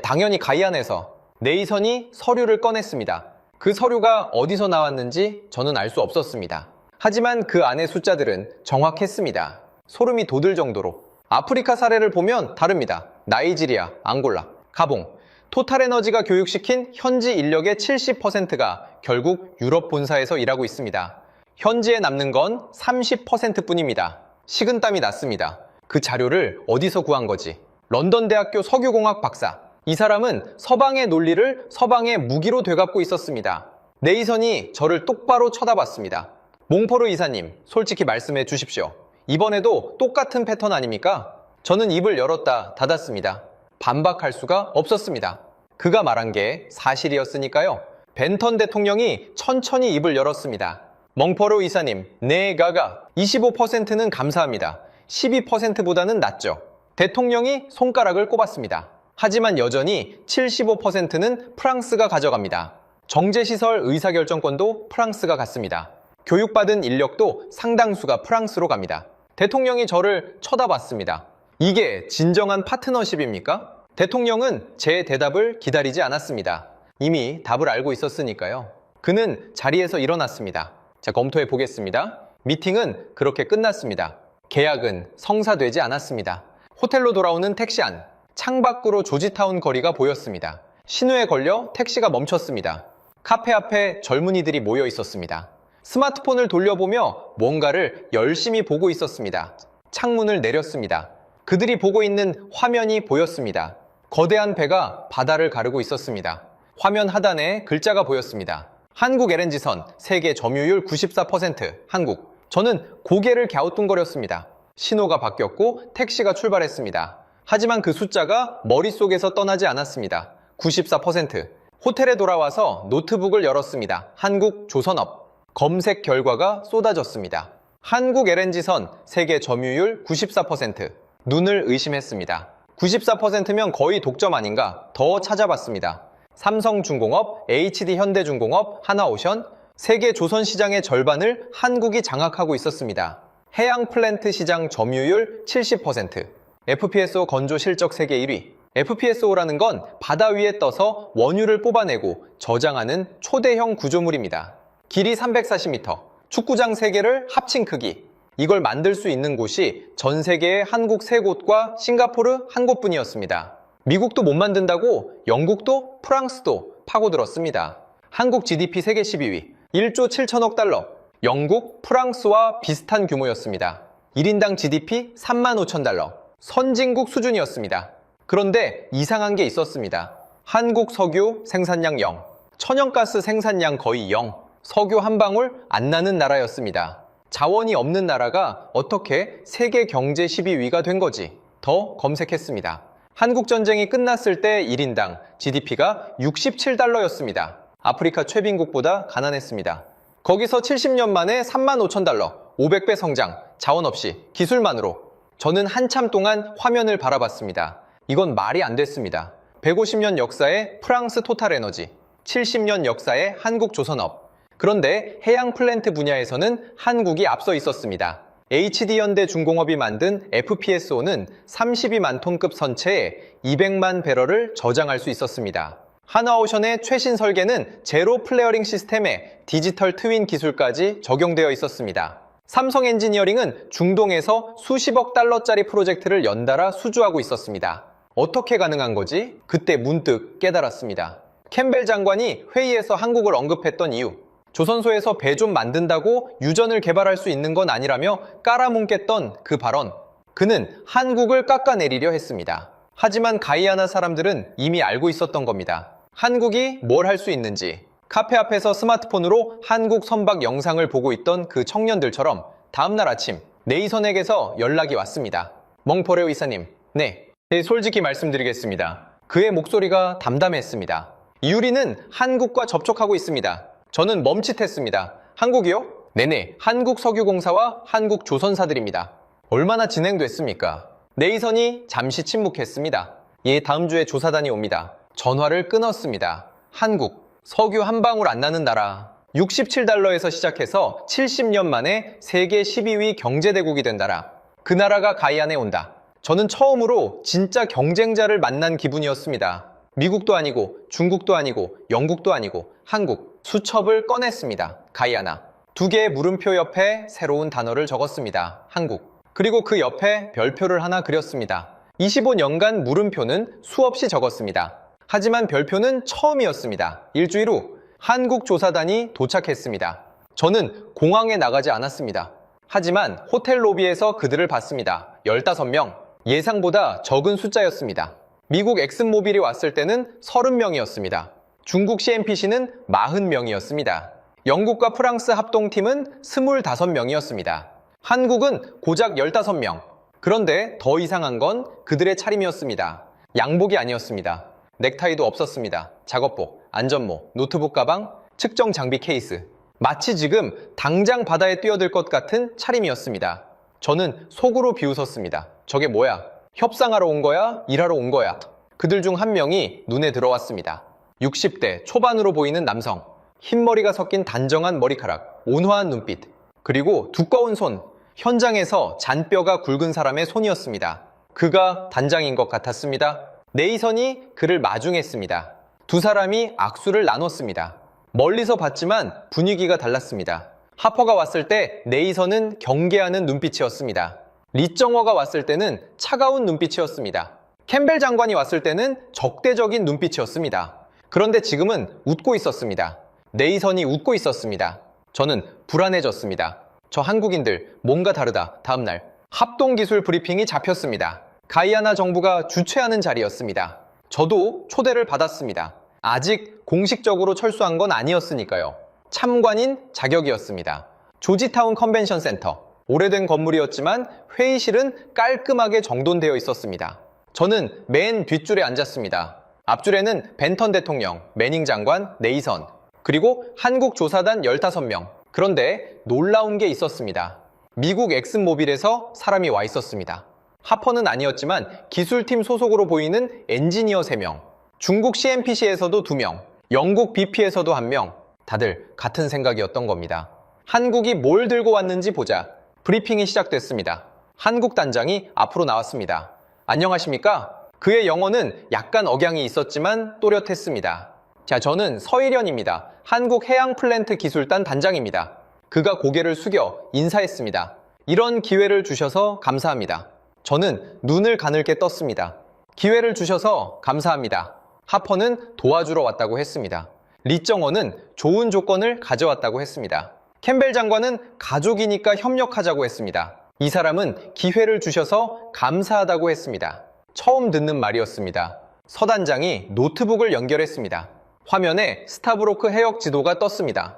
당연히 가이안에서. 네이선이 서류를 꺼냈습니다. 그 서류가 어디서 나왔는지 저는 알 수 없었습니다. 하지만 그 안의 숫자들은 정확했습니다. 소름이 돋을 정도로. 아프리카 사례를 보면 다릅니다. 나이지리아, 앙골라, 가봉. 토탈에너지가 교육시킨 현지 인력의 70%가 결국 유럽 본사에서 일하고 있습니다. 현지에 남는 건 30%뿐입니다. 식은땀이 났습니다. 그 자료를 어디서 구한 거지? 런던 대학교 석유공학 박사. 이 사람은 서방의 논리를 서방의 무기로 되갚고 있었습니다. 네이선이 저를 똑바로 쳐다봤습니다. 몽포르 이사님, 솔직히 말씀해 주십시오. 이번에도 똑같은 패턴 아닙니까? 저는 입을 열었다 닫았습니다. 반박할 수가 없었습니다. 그가 말한 게 사실이었으니까요. 벤턴 대통령이 천천히 입을 열었습니다. 멍포르 이사님, 네 가가 25%는 감사합니다. 12%보다는 낫죠. 대통령이 손가락을 꼽았습니다. 하지만 여전히 75%는 프랑스가 가져갑니다. 정제시설 의사결정권도 프랑스가 갖습니다. 교육받은 인력도 상당수가 프랑스로 갑니다. 대통령이 저를 쳐다봤습니다. 이게 진정한 파트너십입니까? 대통령은 제 대답을 기다리지 않았습니다. 이미 답을 알고 있었으니까요. 그는 자리에서 일어났습니다. 자, 검토해 보겠습니다. 미팅은 그렇게 끝났습니다. 계약은 성사되지 않았습니다. 호텔로 돌아오는 택시 안, 창밖으로 조지타운 거리가 보였습니다. 신호에 걸려 택시가 멈췄습니다. 카페 앞에 젊은이들이 모여 있었습니다. 스마트폰을 돌려보며 뭔가를 열심히 보고 있었습니다. 창문을 내렸습니다. 그들이 보고 있는 화면이 보였습니다. 거대한 배가 바다를 가르고 있었습니다. 화면 하단에 글자가 보였습니다. 한국 LNG선 세계 점유율 94% 한국. 저는 고개를 갸우뚱거렸습니다. 신호가 바뀌었고 택시가 출발했습니다. 하지만 그 숫자가 머릿속에서 떠나지 않았습니다. 94%. 호텔에 돌아와서 노트북을 열었습니다. 한국 조선업. 검색 결과가 쏟아졌습니다. 한국 LNG선 세계 점유율 94%. 눈을 의심했습니다. 94%면 거의 독점 아닌가? 더 찾아봤습니다. 삼성중공업, HD현대중공업, 하나오션, 세계 조선 시장의 절반을 한국이 장악하고 있었습니다. 해양 플랜트 시장 점유율 70%. FPSO 건조 실적 세계 1위. FPSO라는 건 바다 위에 떠서 원유를 뽑아내고 저장하는 초대형 구조물입니다. 길이 340m, 축구장 3개를 합친 크기. 이걸 만들 수 있는 곳이 전 세계의 한국 3곳과 싱가포르 1곳뿐이었습니다. 미국도 못 만든다고 영국도 프랑스도 파고들었습니다. 한국 GDP 세계 12위, 1조 7천억 달러. 영국, 프랑스와 비슷한 규모였습니다. 1인당 GDP 3만 5천 달러. 선진국 수준이었습니다. 그런데 이상한 게 있었습니다. 한국 석유 생산량 0, 천연가스 생산량 거의 0, 석유 한 방울 안 나는 나라였습니다. 자원이 없는 나라가 어떻게 세계 경제 12위가 된 거지? 더 검색했습니다. 한국전쟁이 끝났을 때 1인당 GDP가 67달러였습니다. 아프리카 최빈국보다 가난했습니다. 거기서 70년 만에 3만 5천 달러, 500배 성장, 자원 없이, 기술만으로. 저는 한참 동안 화면을 바라봤습니다. 이건 말이 안 됐습니다. 150년 역사의 프랑스 토탈에너지, 70년 역사의 한국 조선업. 그런데 해양 플랜트 분야에서는 한국이 앞서 있었습니다. HD현대중공업이 만든 FPSO는 32만 톤급 선체에 200만 배럴을 저장할 수 있었습니다. 하나오션의 최신 설계는 제로 플레어링 시스템에 디지털 트윈 기술까지 적용되어 있었습니다. 삼성 엔지니어링은 중동에서 수십억 달러짜리 프로젝트를 연달아 수주하고 있었습니다. 어떻게 가능한 거지? 그때 문득 깨달았습니다. 캠벨 장관이 회의에서 한국을 언급했던 이유. 조선소에서 배 좀 만든다고 유전을 개발할 수 있는 건 아니라며 깔아뭉갰던 그 발언. 그는 한국을 깎아내리려 했습니다. 하지만 가이아나 사람들은 이미 알고 있었던 겁니다. 한국이 뭘 할 수 있는지. 카페 앞에서 스마트폰으로 한국 선박 영상을 보고 있던 그 청년들처럼 다음날 아침 네이선에게서 연락이 왔습니다. 멍포레오 이사님, 네, 솔직히 말씀드리겠습니다. 그의 목소리가 담담했습니다. 유리는 한국과 접촉하고 있습니다. 저는 멈칫했습니다. 한국이요? 네네, 한국석유공사와 한국조선사들입니다. 얼마나 진행됐습니까? 네이선이 잠시 침묵했습니다. 예, 다음 주에 조사단이 옵니다. 전화를 끊었습니다. 한국, 석유 한 방울 안 나는 나라. 67달러에서 시작해서 70년 만에 세계 12위 경제대국이 된 나라. 그 나라가 가이안에 온다. 저는 처음으로 진짜 경쟁자를 만난 기분이었습니다. 미국도 아니고 중국도 아니고 영국도 아니고 한국. 수첩을 꺼냈습니다. 가이아나. 2개의 물음표 옆에 새로운 단어를 적었습니다. 한국. 그리고 그 옆에 별표를 하나 그렸습니다. 25년간 물음표는 수없이 적었습니다. 하지만 별표는 처음이었습니다. 일주일 후 한국 조사단이 도착했습니다. 저는 공항에 나가지 않았습니다. 하지만 호텔 로비에서 그들을 봤습니다. 15명. 예상보다 적은 숫자였습니다. 미국 엑슨모빌이 왔을 때는 30명이었습니다. 중국 CNPC는 40명이었습니다. 영국과 프랑스 합동팀은 25명이었습니다. 한국은 고작 15명. 그런데 더 이상한 건 그들의 차림이었습니다. 양복이 아니었습니다. 넥타이도 없었습니다. 작업복, 안전모, 노트북 가방, 측정 장비 케이스. 마치 지금 당장 바다에 뛰어들 것 같은 차림이었습니다. 저는 속으로 비웃었습니다. 저게 뭐야? 협상하러 온 거야? 일하러 온 거야? 그들 중 한 명이 눈에 들어왔습니다. 60대 초반으로 보이는 남성. 흰머리가 섞인 단정한 머리카락, 온화한 눈빛, 그리고 두꺼운 손. 현장에서 잔뼈가 굵은 사람의 손이었습니다. 그가 단장인 것 같았습니다. 네이선이 그를 마중했습니다. 두 사람이 악수를 나눴습니다. 멀리서 봤지만 분위기가 달랐습니다. 하퍼가 왔을 때 네이선은 경계하는 눈빛이었습니다. 리정허가 왔을 때는 차가운 눈빛이었습니다. 캠벨 장관이 왔을 때는 적대적인 눈빛이었습니다. 그런데 지금은 웃고 있었습니다. 네이선이 웃고 있었습니다. 저는 불안해졌습니다. 저 한국인들 뭔가 다르다. 다음날 합동기술 브리핑이 잡혔습니다. 가이아나 정부가 주최하는 자리였습니다. 저도 초대를 받았습니다. 아직 공식적으로 철수한 건 아니었으니까요. 참관인 자격이었습니다. 조지타운 컨벤션 센터. 오래된 건물이었지만 회의실은 깔끔하게 정돈되어 있었습니다. 저는 맨 뒷줄에 앉았습니다. 앞줄에는 벤턴 대통령, 매닝 장관, 네이선, 그리고 한국 조사단 15명. 그런데 놀라운 게 있었습니다. 미국 엑슨모빌에서 사람이 와 있었습니다. 하퍼는 아니었지만 기술팀 소속으로 보이는 엔지니어 3명, 중국 CNPC에서도 2명, 영국 BP에서도 1명, 다들 같은 생각이었던 겁니다. 한국이 뭘 들고 왔는지 보자. 브리핑이 시작됐습니다. 한국 단장이 앞으로 나왔습니다. 안녕하십니까? 그의 영어는 약간 억양이 있었지만 또렷했습니다. 자, 저는 서일현입니다. 한국해양플랜트 기술단 단장입니다. 그가 고개를 숙여 인사했습니다. 이런 기회를 주셔서 감사합니다. 저는 눈을 가늘게 떴습니다. 기회를 주셔서 감사합니다. 하퍼는 도와주러 왔다고 했습니다. 리정허는 좋은 조건을 가져왔다고 했습니다. 캠벨 장관은 가족이니까 협력하자고 했습니다. 이 사람은 기회를 주셔서 감사하다고 했습니다. 처음 듣는 말이었습니다. 서 단장이 노트북을 연결했습니다. 화면에 스타브로크 해역 지도가 떴습니다.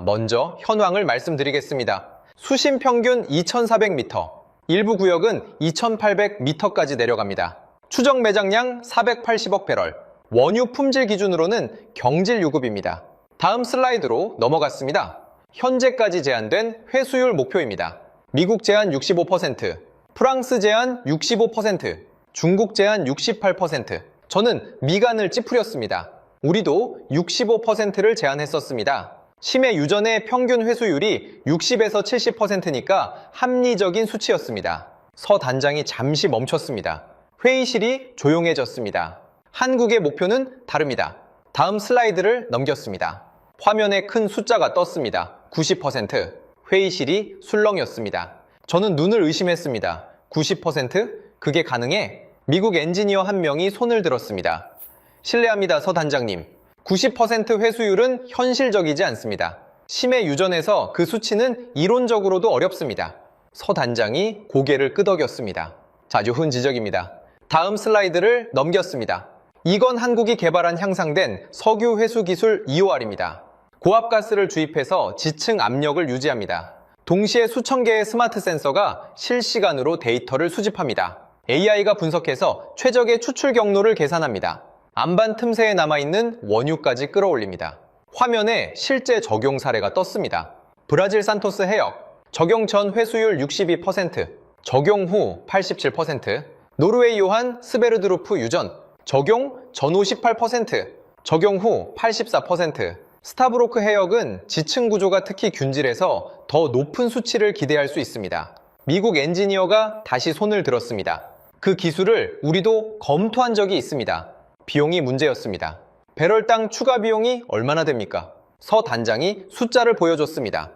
먼저 현황을 말씀드리겠습니다. 수심 평균 2,400m, 일부 구역은 2,800m까지 내려갑니다. 추정 매장량 480억 배럴, 원유 품질 기준으로는 경질 유급입니다. 다음 슬라이드로 넘어갔습니다. 현재까지 제한된 회수율 목표입니다. 미국 제한 65%, 프랑스 제한 65%, 중국 제한 68%. 저는 미간을 찌푸렸습니다. 우리도 65%를 제한했었습니다. 심해 유전의 평균 회수율이 60에서 70%니까 합리적인 수치였습니다. 서 단장이 잠시 멈췄습니다. 회의실이 조용해졌습니다. 한국의 목표는 다릅니다. 다음 슬라이드를 넘겼습니다. 화면에 큰 숫자가 떴습니다. 90%. 회의실이 술렁였습니다. 저는 눈을 의심했습니다. 90%? 그게 가능해? 미국 엔지니어 한 명이 손을 들었습니다. 실례합니다, 서 단장님. 90% 회수율은 현실적이지 않습니다. 심해 유전에서 그 수치는 이론적으로도 어렵습니다. 서 단장이 고개를 끄덕였습니다. 자주 흔 지적입니다. 다음 슬라이드를 넘겼습니다. 이건 한국이 개발한 향상된 석유 회수 기술 2OR입니다. 고압가스를 주입해서 지층 압력을 유지합니다. 동시에 수천 개의 스마트 센서가 실시간으로 데이터를 수집합니다. AI가 분석해서 최적의 추출 경로를 계산합니다. 안반 틈새에 남아있는 원유까지 끌어올립니다. 화면에 실제 적용 사례가 떴습니다. 브라질 산토스 해역, 적용 전 회수율 62%, 적용 후 87%, 노르웨이 요한 스베르드루프 유전, 적용 전후 18%, 적용 후 84%, 스타브로크 해역은 지층 구조가 특히 균질해서 더 높은 수치를 기대할 수 있습니다. 미국 엔지니어가 다시 손을 들었습니다. 그 기술을 우리도 검토한 적이 있습니다. 비용이 문제였습니다. 배럴당 추가 비용이 얼마나 됩니까? 서 단장이 숫자를 보여줬습니다.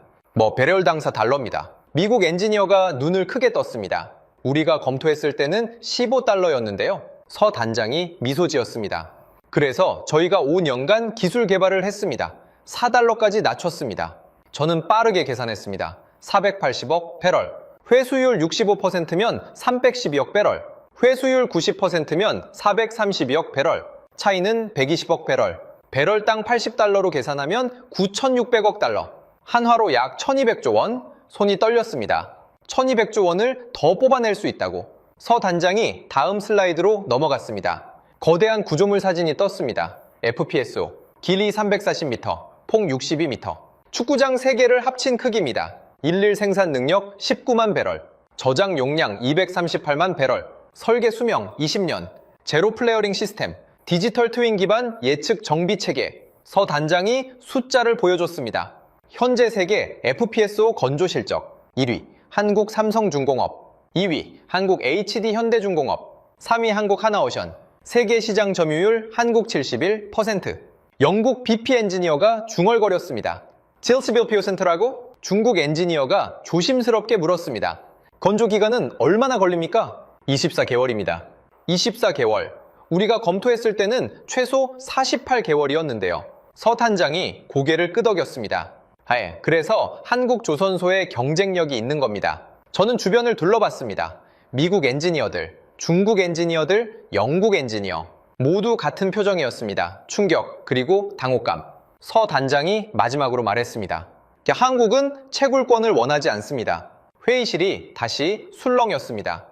배럴당 $4입니다. 미국 엔지니어가 눈을 크게 떴습니다. 우리가 검토했을 때는 $15였는데요. 서 단장이 미소 지었습니다. 그래서 저희가 5년간 기술 개발을 했습니다. $4까지 낮췄습니다. 저는 빠르게 계산했습니다. 480억 배럴. 회수율 65%면 312억 배럴. 회수율 90%면 432억 배럴. 차이는 120억 배럴. 배럴당 80달러로 계산하면 9,600억 달러. 한화로 약 1,200조 원. 손이 떨렸습니다. 1,200조 원을 더 뽑아낼 수 있다고. 서 단장이 다음 슬라이드로 넘어갔습니다. 거대한 구조물 사진이 떴습니다. FPSO. 길이 340m, 폭 62m. 축구장 3개를 합친 크기입니다. 일일 생산 능력 19만 배럴. 저장 용량 238만 배럴. 설계 수명 20년. 제로 플레어링 시스템. 디지털 트윈 기반 예측 정비 체계. 서 단장이 숫자를 보여줬습니다. 현재 세계 FPSO 건조 실적 1위 한국 삼성중공업, 2위 한국 HD 현대중공업, 3위 한국 하나오션. 세계 시장 점유율 한국 71%. 영국 BP 엔지니어가 중얼거렸습니다. 질스빌 피오센트라고? 중국 엔지니어가 조심스럽게 물었습니다. 건조 기간은 얼마나 걸립니까? 24개월입니다. 24개월. 우리가 검토했을 때는 최소 48개월이었는데요. 서 단장이 고개를 끄덕였습니다. 그래서 한국 조선소의 경쟁력이 있는 겁니다. 저는 주변을 둘러봤습니다. 미국 엔지니어들, 중국 엔지니어들, 영국 엔지니어. 모두 같은 표정이었습니다. 충격, 그리고 당혹감. 서 단장이 마지막으로 말했습니다. 한국은 채굴권을 원하지 않습니다. 회의실이 다시 술렁였습니다.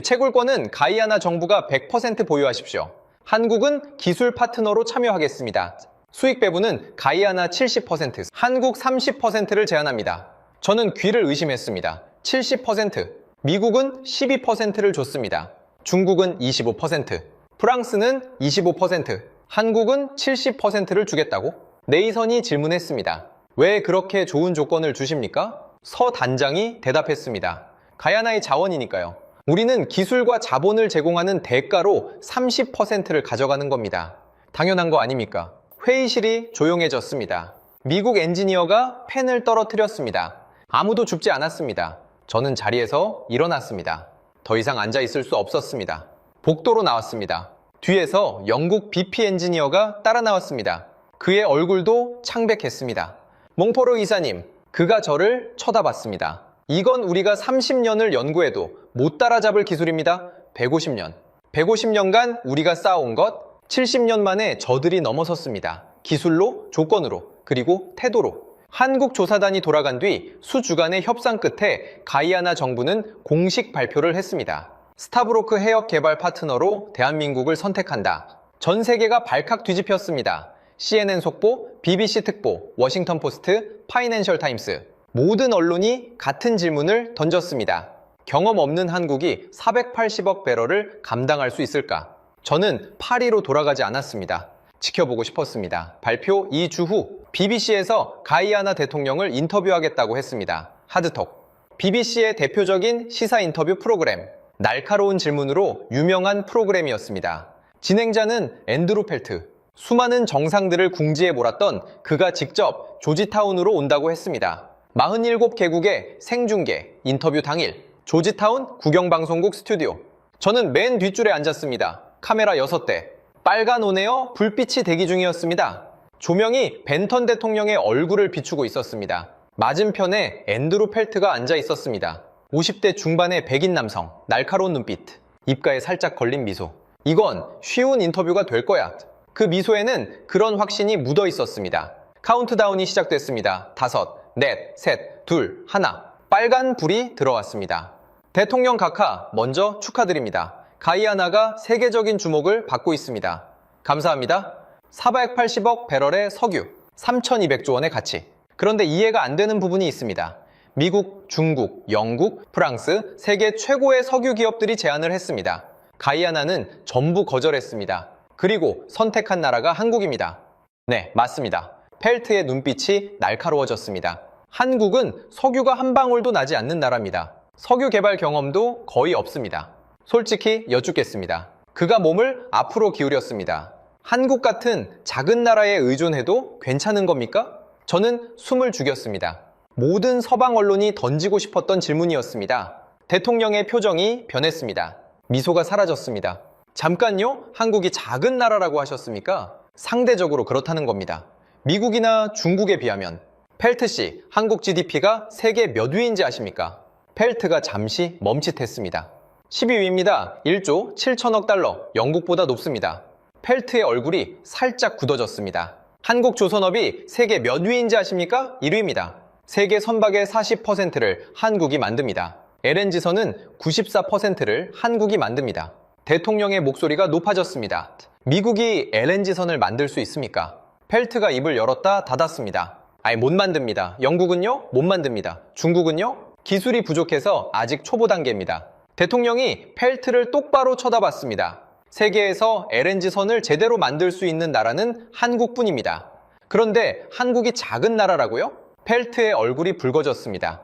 채굴권은 가이아나 정부가 100% 보유하십시오. 한국은 기술 파트너로 참여하겠습니다. 수익 배분은 가이아나 70%, 한국 30%를 제안합니다. 저는 귀를 의심했습니다. 70%, 미국은 12%를 줬습니다. 중국은 25%, 프랑스는 25%, 한국은 70%를 주겠다고? 네이선이 질문했습니다. 왜 그렇게 좋은 조건을 주십니까? 서 단장이 대답했습니다. 가야나의 자원이니까요. 우리는 기술과 자본을 제공하는 대가로 30%를 가져가는 겁니다. 당연한 거 아닙니까? 회의실이 조용해졌습니다. 미국 엔지니어가 펜을 떨어뜨렸습니다. 아무도 죽지 않았습니다. 저는 자리에서 일어났습니다. 더 이상 앉아 있을 수 없었습니다. 복도로 나왔습니다. 뒤에서 영국 BP 엔지니어가 따라 나왔습니다. 그의 얼굴도 창백했습니다. 몽포르 이사님, 그가 저를 쳐다봤습니다. 이건 우리가 30년을 연구해도 못 따라잡을 기술입니다. 150년. 150년간 우리가 쌓아온 것, 70년 만에 저들이 넘어섰습니다. 기술로, 조건으로, 그리고 태도로. 한국 조사단이 돌아간 뒤 수주간의 협상 끝에 가이아나 정부는 공식 발표를 했습니다. 스타브로크 해역 개발 파트너로 대한민국을 선택한다. 전 세계가 발칵 뒤집혔습니다. CNN 속보, BBC 특보, 워싱턴 포스트, 파이낸셜 타임스. 모든 언론이 같은 질문을 던졌습니다. 경험 없는 한국이 480억 배럴을 감당할 수 있을까? 저는 파리로 돌아가지 않았습니다. 지켜보고 싶었습니다. 발표 2주 후 BBC에서 가이아나 대통령을 인터뷰하겠다고 했습니다. 하드톡. BBC의 대표적인 시사 인터뷰 프로그램. 날카로운 질문으로 유명한 프로그램이었습니다. 진행자는 앤드루 펠트. 수많은 정상들을 궁지에 몰았던 그가 직접 조지타운으로 온다고 했습니다. 47개국의 생중계, 인터뷰 당일, 조지타운 국영방송국 스튜디오. 저는 맨 뒷줄에 앉았습니다. 카메라 6대. 빨간 온에어 불빛이 대기 중이었습니다. 조명이 벤턴 대통령의 얼굴을 비추고 있었습니다. 맞은편에 앤드루 펠트가 앉아 있었습니다. 50대 중반의 백인 남성, 날카로운 눈빛, 입가에 살짝 걸린 미소. 이건 쉬운 인터뷰가 될 거야. 그 미소에는 그런 확신이 묻어 있었습니다. 카운트다운이 시작됐습니다. 5, 넷, 셋, 둘, 하나. 빨간 불이 들어왔습니다. 대통령 각하, 먼저 축하드립니다. 가이아나가 세계적인 주목을 받고 있습니다. 감사합니다. 480억 배럴의 석유, 3,200조 원의 가치. 그런데 이해가 안 되는 부분이 있습니다. 미국, 중국, 영국, 프랑스, 세계 최고의 석유 기업들이 제안을 했습니다. 가이아나는 전부 거절했습니다. 그리고 선택한 나라가 한국입니다. 네, 맞습니다. 펠트의 눈빛이 날카로워졌습니다. 한국은 석유가 한 방울도 나지 않는 나라입니다. 석유 개발 경험도 거의 없습니다. 솔직히 여쭙겠습니다. 그가 몸을 앞으로 기울였습니다. 한국 같은 작은 나라에 의존해도 괜찮은 겁니까? 저는 숨을 죽였습니다. 모든 서방 언론이 던지고 싶었던 질문이었습니다. 대통령의 표정이 변했습니다. 미소가 사라졌습니다. 잠깐요? 한국이 작은 나라라고 하셨습니까? 상대적으로 그렇다는 겁니다. 미국이나 중국에 비하면. 펠트 씨, 한국 GDP가 세계 몇 위인지 아십니까? 펠트가 잠시 멈칫했습니다. 12위입니다. 1조 7천억 달러, 영국보다 높습니다. 펠트의 얼굴이 살짝 굳어졌습니다. 한국조선업이 세계 몇 위인지 아십니까? 1위입니다. 세계 선박의 40%를 한국이 만듭니다. LNG선은 94%를 한국이 만듭니다. 대통령의 목소리가 높아졌습니다. 미국이 LNG선을 만들 수 있습니까? 펠트가 입을 열었다 닫았습니다. 못 만듭니다. 영국은요? 못 만듭니다. 중국은요? 기술이 부족해서 아직 초보 단계입니다. 대통령이 펠트를 똑바로 쳐다봤습니다. 세계에서 LNG선을 제대로 만들 수 있는 나라는 한국뿐입니다. 그런데 한국이 작은 나라라고요? 펠트의 얼굴이 붉어졌습니다.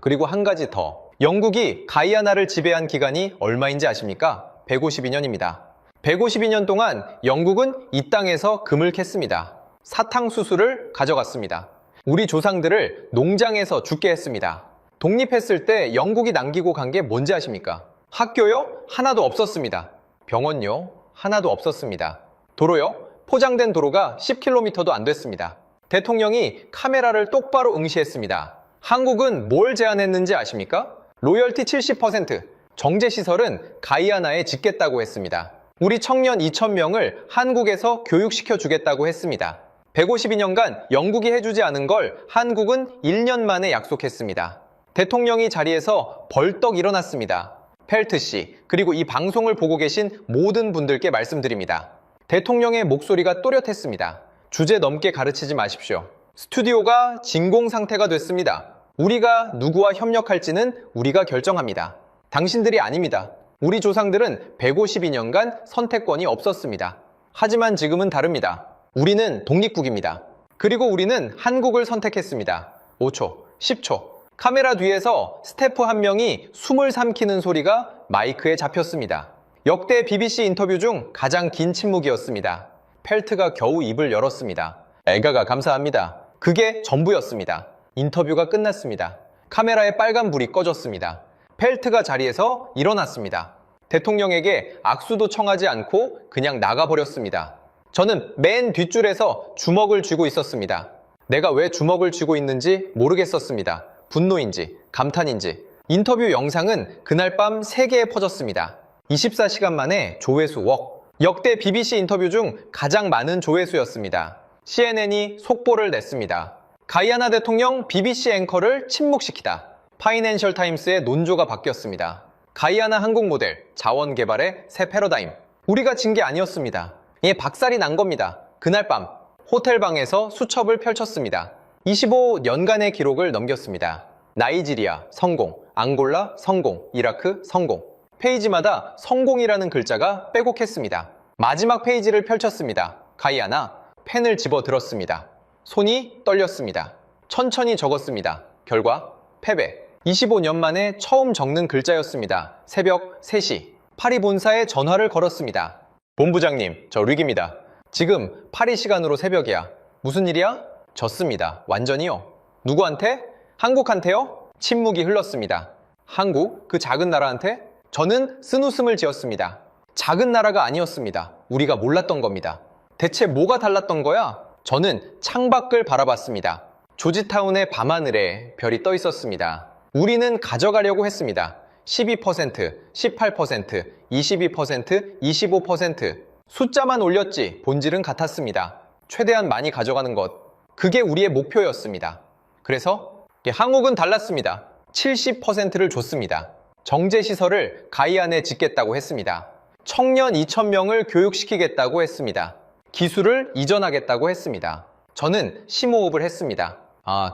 그리고 한 가지 더. 영국이 가이아나를 지배한 기간이 얼마인지 아십니까? 152년입니다. 152년 동안 영국은 이 땅에서 금을 캤습니다. 사탕수수를 가져갔습니다. 우리 조상들을 농장에서 죽게 했습니다. 독립했을 때 영국이 남기고 간 게 뭔지 아십니까? 학교요? 하나도 없었습니다. 병원요? 하나도 없었습니다. 도로요? 포장된 도로가 10km도 안 됐습니다. 대통령이 카메라를 똑바로 응시했습니다. 한국은 뭘 제안했는지 아십니까? 로열티 70%, 정제시설은 가이아나에 짓겠다고 했습니다. 우리 청년 2,000명을 한국에서 교육시켜 주겠다고 했습니다. 152년간 영국이 해주지 않은 걸 한국은 1년 만에 약속했습니다. 대통령이 자리에서 벌떡 일어났습니다. 펠트 씨, 그리고 이 방송을 보고 계신 모든 분들께 말씀드립니다. 대통령의 목소리가 또렷했습니다. 주제 넘게 가르치지 마십시오. 스튜디오가 진공 상태가 됐습니다. 우리가 누구와 협력할지는 우리가 결정합니다. 당신들이 아닙니다. 우리 조상들은 152년간 선택권이 없었습니다. 하지만 지금은 다릅니다. 우리는 독립국입니다. 그리고 우리는 한국을 선택했습니다. 5초, 10초. 카메라 뒤에서 스태프 한 명이 숨을 삼키는 소리가 마이크에 잡혔습니다. 역대 BBC 인터뷰 중 가장 긴 침묵이었습니다. 펠트가 겨우 입을 열었습니다. 애가가 감사합니다. 그게 전부였습니다. 인터뷰가 끝났습니다. 카메라에 빨간 불이 꺼졌습니다. 펠트가 자리에서 일어났습니다. 대통령에게 악수도 청하지 않고 그냥 나가버렸습니다. 저는 맨 뒷줄에서 주먹을 쥐고 있었습니다. 내가 왜 주먹을 쥐고 있는지 모르겠었습니다. 분노인지 감탄인지. 인터뷰 영상은 그날 밤 세계에 퍼졌습니다. 24시간 만에 조회수 억. 역대 BBC 인터뷰 중 가장 많은 조회수였습니다. CNN이 속보를 냈습니다. 가이아나 대통령 BBC 앵커를 침묵시키다. 파이낸셜 타임스의 논조가 바뀌었습니다. 가이아나 항공 모델, 자원 개발의 새 패러다임. 우리가 진 게 아니었습니다. 박살이 난 겁니다. 그날 밤 호텔방에서 수첩을 펼쳤습니다. 25년간의 기록을 넘겼습니다. 나이지리아 성공, 앙골라 성공, 이라크 성공. 페이지마다 성공이라는 글자가 빼곡했습니다. 마지막 페이지를 펼쳤습니다. 가이아나, 펜을 집어 들었습니다. 손이 떨렸습니다. 천천히 적었습니다. 결과 패배. 25년 만에 처음 적는 글자였습니다. 새벽 3시. 파리 본사에 전화를 걸었습니다. 본부장님, 저 릭입니다. 지금 파리 시간으로 새벽이야. 무슨 일이야? 졌습니다. 완전히요. 누구한테? 한국한테요? 침묵이 흘렀습니다. 한국? 그 작은 나라한테? 저는 쓴웃음을 지었습니다. 작은 나라가 아니었습니다. 우리가 몰랐던 겁니다. 대체 뭐가 달랐던 거야? 저는 창밖을 바라봤습니다. 조지타운의 밤하늘에 별이 떠 있었습니다. 우리는 가져가려고 했습니다. 12%, 18%, 22%, 25%. 숫자만 올렸지 본질은 같았습니다. 최대한 많이 가져가는 것. 그게 우리의 목표였습니다. 그래서 한국은 달랐습니다. 70%를 줬습니다. 정제시설을 가이안에 짓겠다고 했습니다. 청년 2,000명을 교육시키겠다고 했습니다. 기술을 이전하겠다고 했습니다. 저는 심호흡을 했습니다.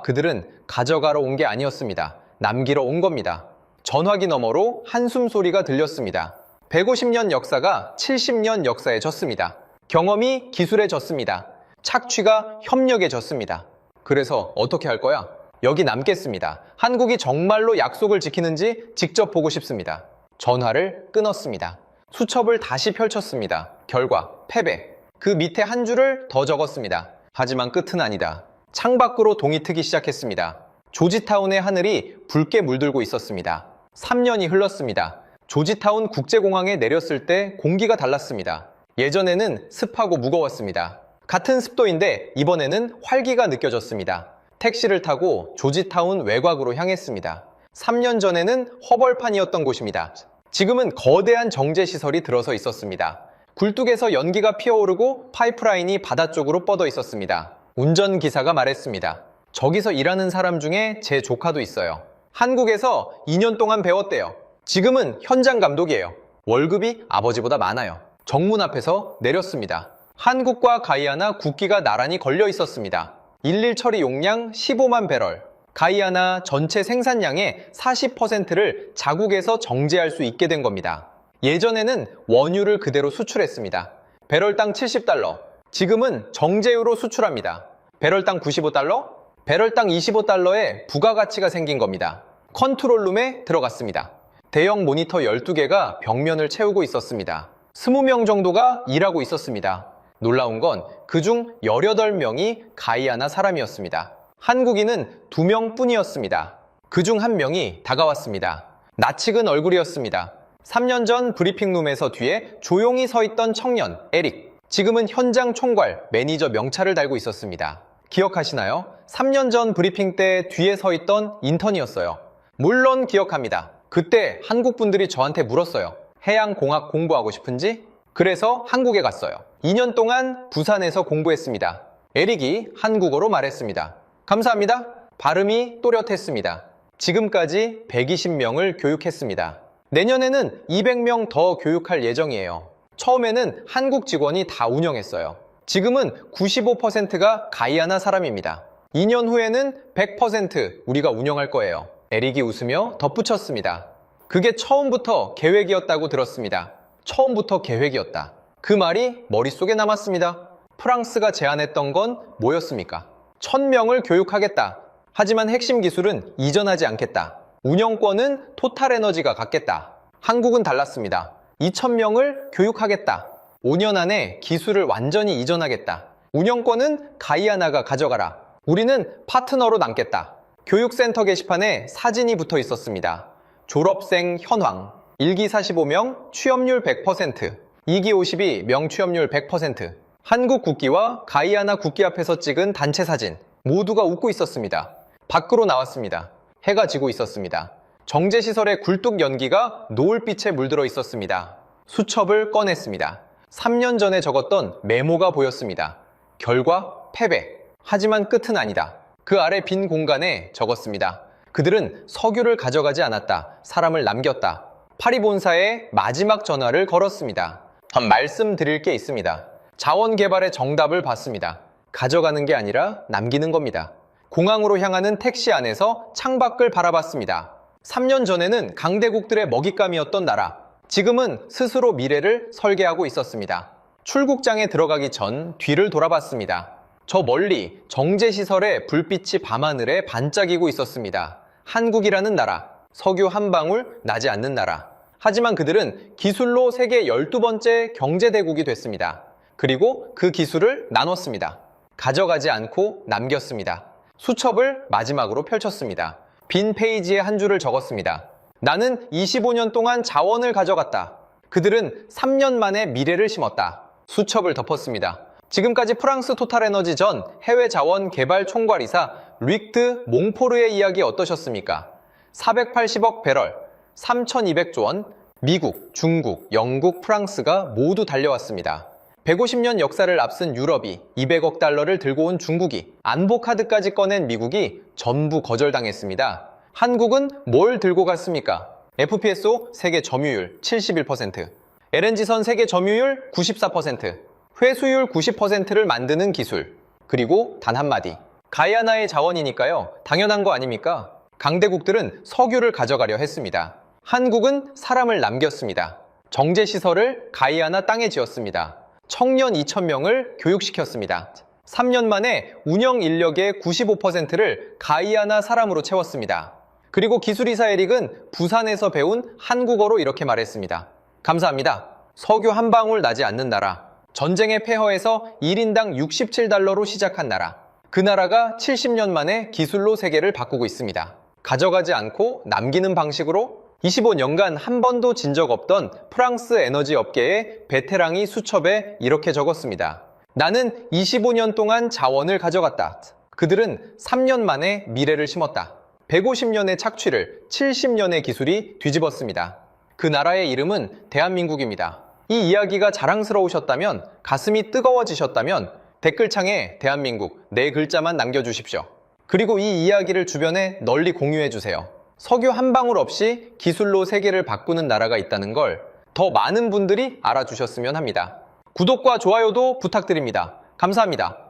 그들은 가져가러 온 게 아니었습니다. 남기러 온 겁니다. 전화기 너머로 한숨 소리가 들렸습니다. 150년 역사가 70년 역사에 졌습니다. 경험이 기술에 졌습니다. 착취가 협력에 졌습니다. 그래서 어떻게 할 거야? 여기 남겠습니다. 한국이 정말로 약속을 지키는지 직접 보고 싶습니다. 전화를 끊었습니다. 수첩을 다시 펼쳤습니다. 결과 패배. 그 밑에 한 줄을 더 적었습니다. 하지만 끝은 아니다. 창밖으로 동이 트기 시작했습니다. 조지타운의 하늘이 붉게 물들고 있었습니다. 3년이 흘렀습니다. 조지타운 국제공항에 내렸을 때 공기가 달랐습니다. 예전에는 습하고 무거웠습니다. 같은 습도인데 이번에는 활기가 느껴졌습니다. 택시를 타고 조지타운 외곽으로 향했습니다. 3년 전에는 허벌판이었던 곳입니다. 지금은 거대한 정제시설이 들어서 있었습니다. 굴뚝에서 연기가 피어오르고 파이프라인이 바다 쪽으로 뻗어 있었습니다. 운전기사가 말했습니다. 저기서 일하는 사람 중에 제 조카도 있어요. 한국에서 2년 동안 배웠대요. 지금은 현장 감독이에요. 월급이 아버지보다 많아요. 정문 앞에서 내렸습니다. 한국과 가이아나 국기가 나란히 걸려 있었습니다. 일일 처리 용량 15만 배럴. 가이아나 전체 생산량의 40%를 자국에서 정제할 수 있게 된 겁니다. 예전에는 원유를 그대로 수출했습니다. 배럴당 70달러. 지금은 정제유로 수출합니다. 배럴당 95달러? 배럴당 25달러의 부가가치가 생긴 겁니다. 컨트롤룸에 들어갔습니다. 대형 모니터 12개가 벽면을 채우고 있었습니다. 20명 정도가 일하고 있었습니다. 놀라운 건 그중 18명이 가이아나 사람이었습니다. 한국인은 2명 뿐이었습니다. 그중 1명이 다가왔습니다. 낯익은 얼굴이었습니다. 3년 전 브리핑룸에서 뒤에 조용히 서 있던 청년 에릭. 지금은 현장 총괄, 매니저 명찰을 달고 있었습니다. 기억하시나요? 3년 전 브리핑 때 뒤에 서 있던 인턴이었어요. 물론 기억합니다. 그때 한국 분들이 저한테 물었어요. 해양공학 공부하고 싶은지? 그래서 한국에 갔어요. 2년 동안 부산에서 공부했습니다. 에릭이 한국어로 말했습니다. 감사합니다. 발음이 또렷했습니다. 지금까지 120명을 교육했습니다. 내년에는 200명 더 교육할 예정이에요. 처음에는 한국 직원이 다 운영했어요. 지금은 95%가 가이아나 사람입니다. 2년 후에는 100% 우리가 운영할 거예요. 에릭이 웃으며 덧붙였습니다. 그게 처음부터 계획이었다고 들었습니다. 처음부터 계획이었다. 그 말이 머릿속에 남았습니다. 프랑스가 제안했던 건 뭐였습니까? 1000명을 교육하겠다. 하지만 핵심 기술은 이전하지 않겠다. 운영권은 토탈에너지가 갖겠다. 한국은 달랐습니다. 2000명을 교육하겠다. 5년 안에 기술을 완전히 이전하겠다. 운영권은 가이아나가 가져가라. 우리는 파트너로 남겠다. 교육센터 게시판에 사진이 붙어 있었습니다. 졸업생 현황, 1기 45명, 취업률 100%, 2기 52, 명취업률 100%, 한국 국기와 가이아나 국기 앞에서 찍은 단체 사진, 모두가 웃고 있었습니다. 밖으로 나왔습니다. 해가 지고 있었습니다. 정제시설의 굴뚝 연기가 노을빛에 물들어 있었습니다. 수첩을 꺼냈습니다. 3년 전에 적었던 메모가 보였습니다. 결과 패배. 하지만 끝은 아니다. 그 아래 빈 공간에 적었습니다. 그들은 석유를 가져가지 않았다. 사람을 남겼다. 파리 본사에 마지막 전화를 걸었습니다. 말씀드릴 게 있습니다. 자원 개발의 정답을 봤습니다. 가져가는 게 아니라 남기는 겁니다. 공항으로 향하는 택시 안에서 창밖을 바라봤습니다. 3년 전에는 강대국들의 먹잇감이었던 나라. 지금은 스스로 미래를 설계하고 있었습니다. 출국장에 들어가기 전 뒤를 돌아봤습니다. 저 멀리 정제시설의 불빛이 밤하늘에 반짝이고 있었습니다. 한국이라는 나라, 석유 한 방울 나지 않는 나라. 하지만 그들은 기술로 세계 12번째 경제대국이 됐습니다. 그리고 그 기술을 나눴습니다. 가져가지 않고 남겼습니다. 수첩을 마지막으로 펼쳤습니다. 빈 페이지에 한 줄을 적었습니다. 나는 25년 동안 자원을 가져갔다. 그들은 3년 만에 미래를 심었다. 수첩을 덮었습니다. 지금까지 프랑스 토탈에너지 전 해외 자원 개발 총괄이사 루익드 몽포르의 이야기 어떠셨습니까? 480억 배럴, 3,200조 원, 미국, 중국, 영국, 프랑스가 모두 달려왔습니다. 150년 역사를 앞선 유럽이 200억 달러를 들고 온 중국이, 안보카드까지 꺼낸 미국이 전부 거절당했습니다. 한국은 뭘 들고 갔습니까? FPSO 세계 점유율 71%, LNG선 세계 점유율 94%, 회수율 90%를 만드는 기술, 그리고 단 한마디, 가이아나의 자원이니까요. 당연한 거 아닙니까? 강대국들은 석유를 가져가려 했습니다. 한국은 사람을 남겼습니다. 정제시설을 가이아나 땅에 지었습니다. 청년 2,000명을 교육시켰습니다. 3년 만에 운영 인력의 95%를 가이아나 사람으로 채웠습니다. 그리고 기술이사 에릭은 부산에서 배운 한국어로 이렇게 말했습니다. 감사합니다. 석유 한 방울 나지 않는 나라. 전쟁의 폐허에서 1인당 67달러로 시작한 나라. 그 나라가 70년 만에 기술로 세계를 바꾸고 있습니다. 가져가지 않고 남기는 방식으로 25년간 한 번도 진 적 없던 프랑스 에너지 업계의 베테랑이 수첩에 이렇게 적었습니다. 나는 25년 동안 자원을 가져갔다. 그들은 3년 만에 미래를 심었다. 150년의 착취를 70년의 기술이 뒤집었습니다. 그 나라의 이름은 대한민국입니다. 이 이야기가 자랑스러우셨다면, 가슴이 뜨거워지셨다면 댓글창에 대한민국 4글자만 남겨주십시오. 그리고 이 이야기를 주변에 널리 공유해주세요. 석유 한 방울 없이 기술로 세계를 바꾸는 나라가 있다는 걸 더 많은 분들이 알아주셨으면 합니다. 구독과 좋아요도 부탁드립니다. 감사합니다.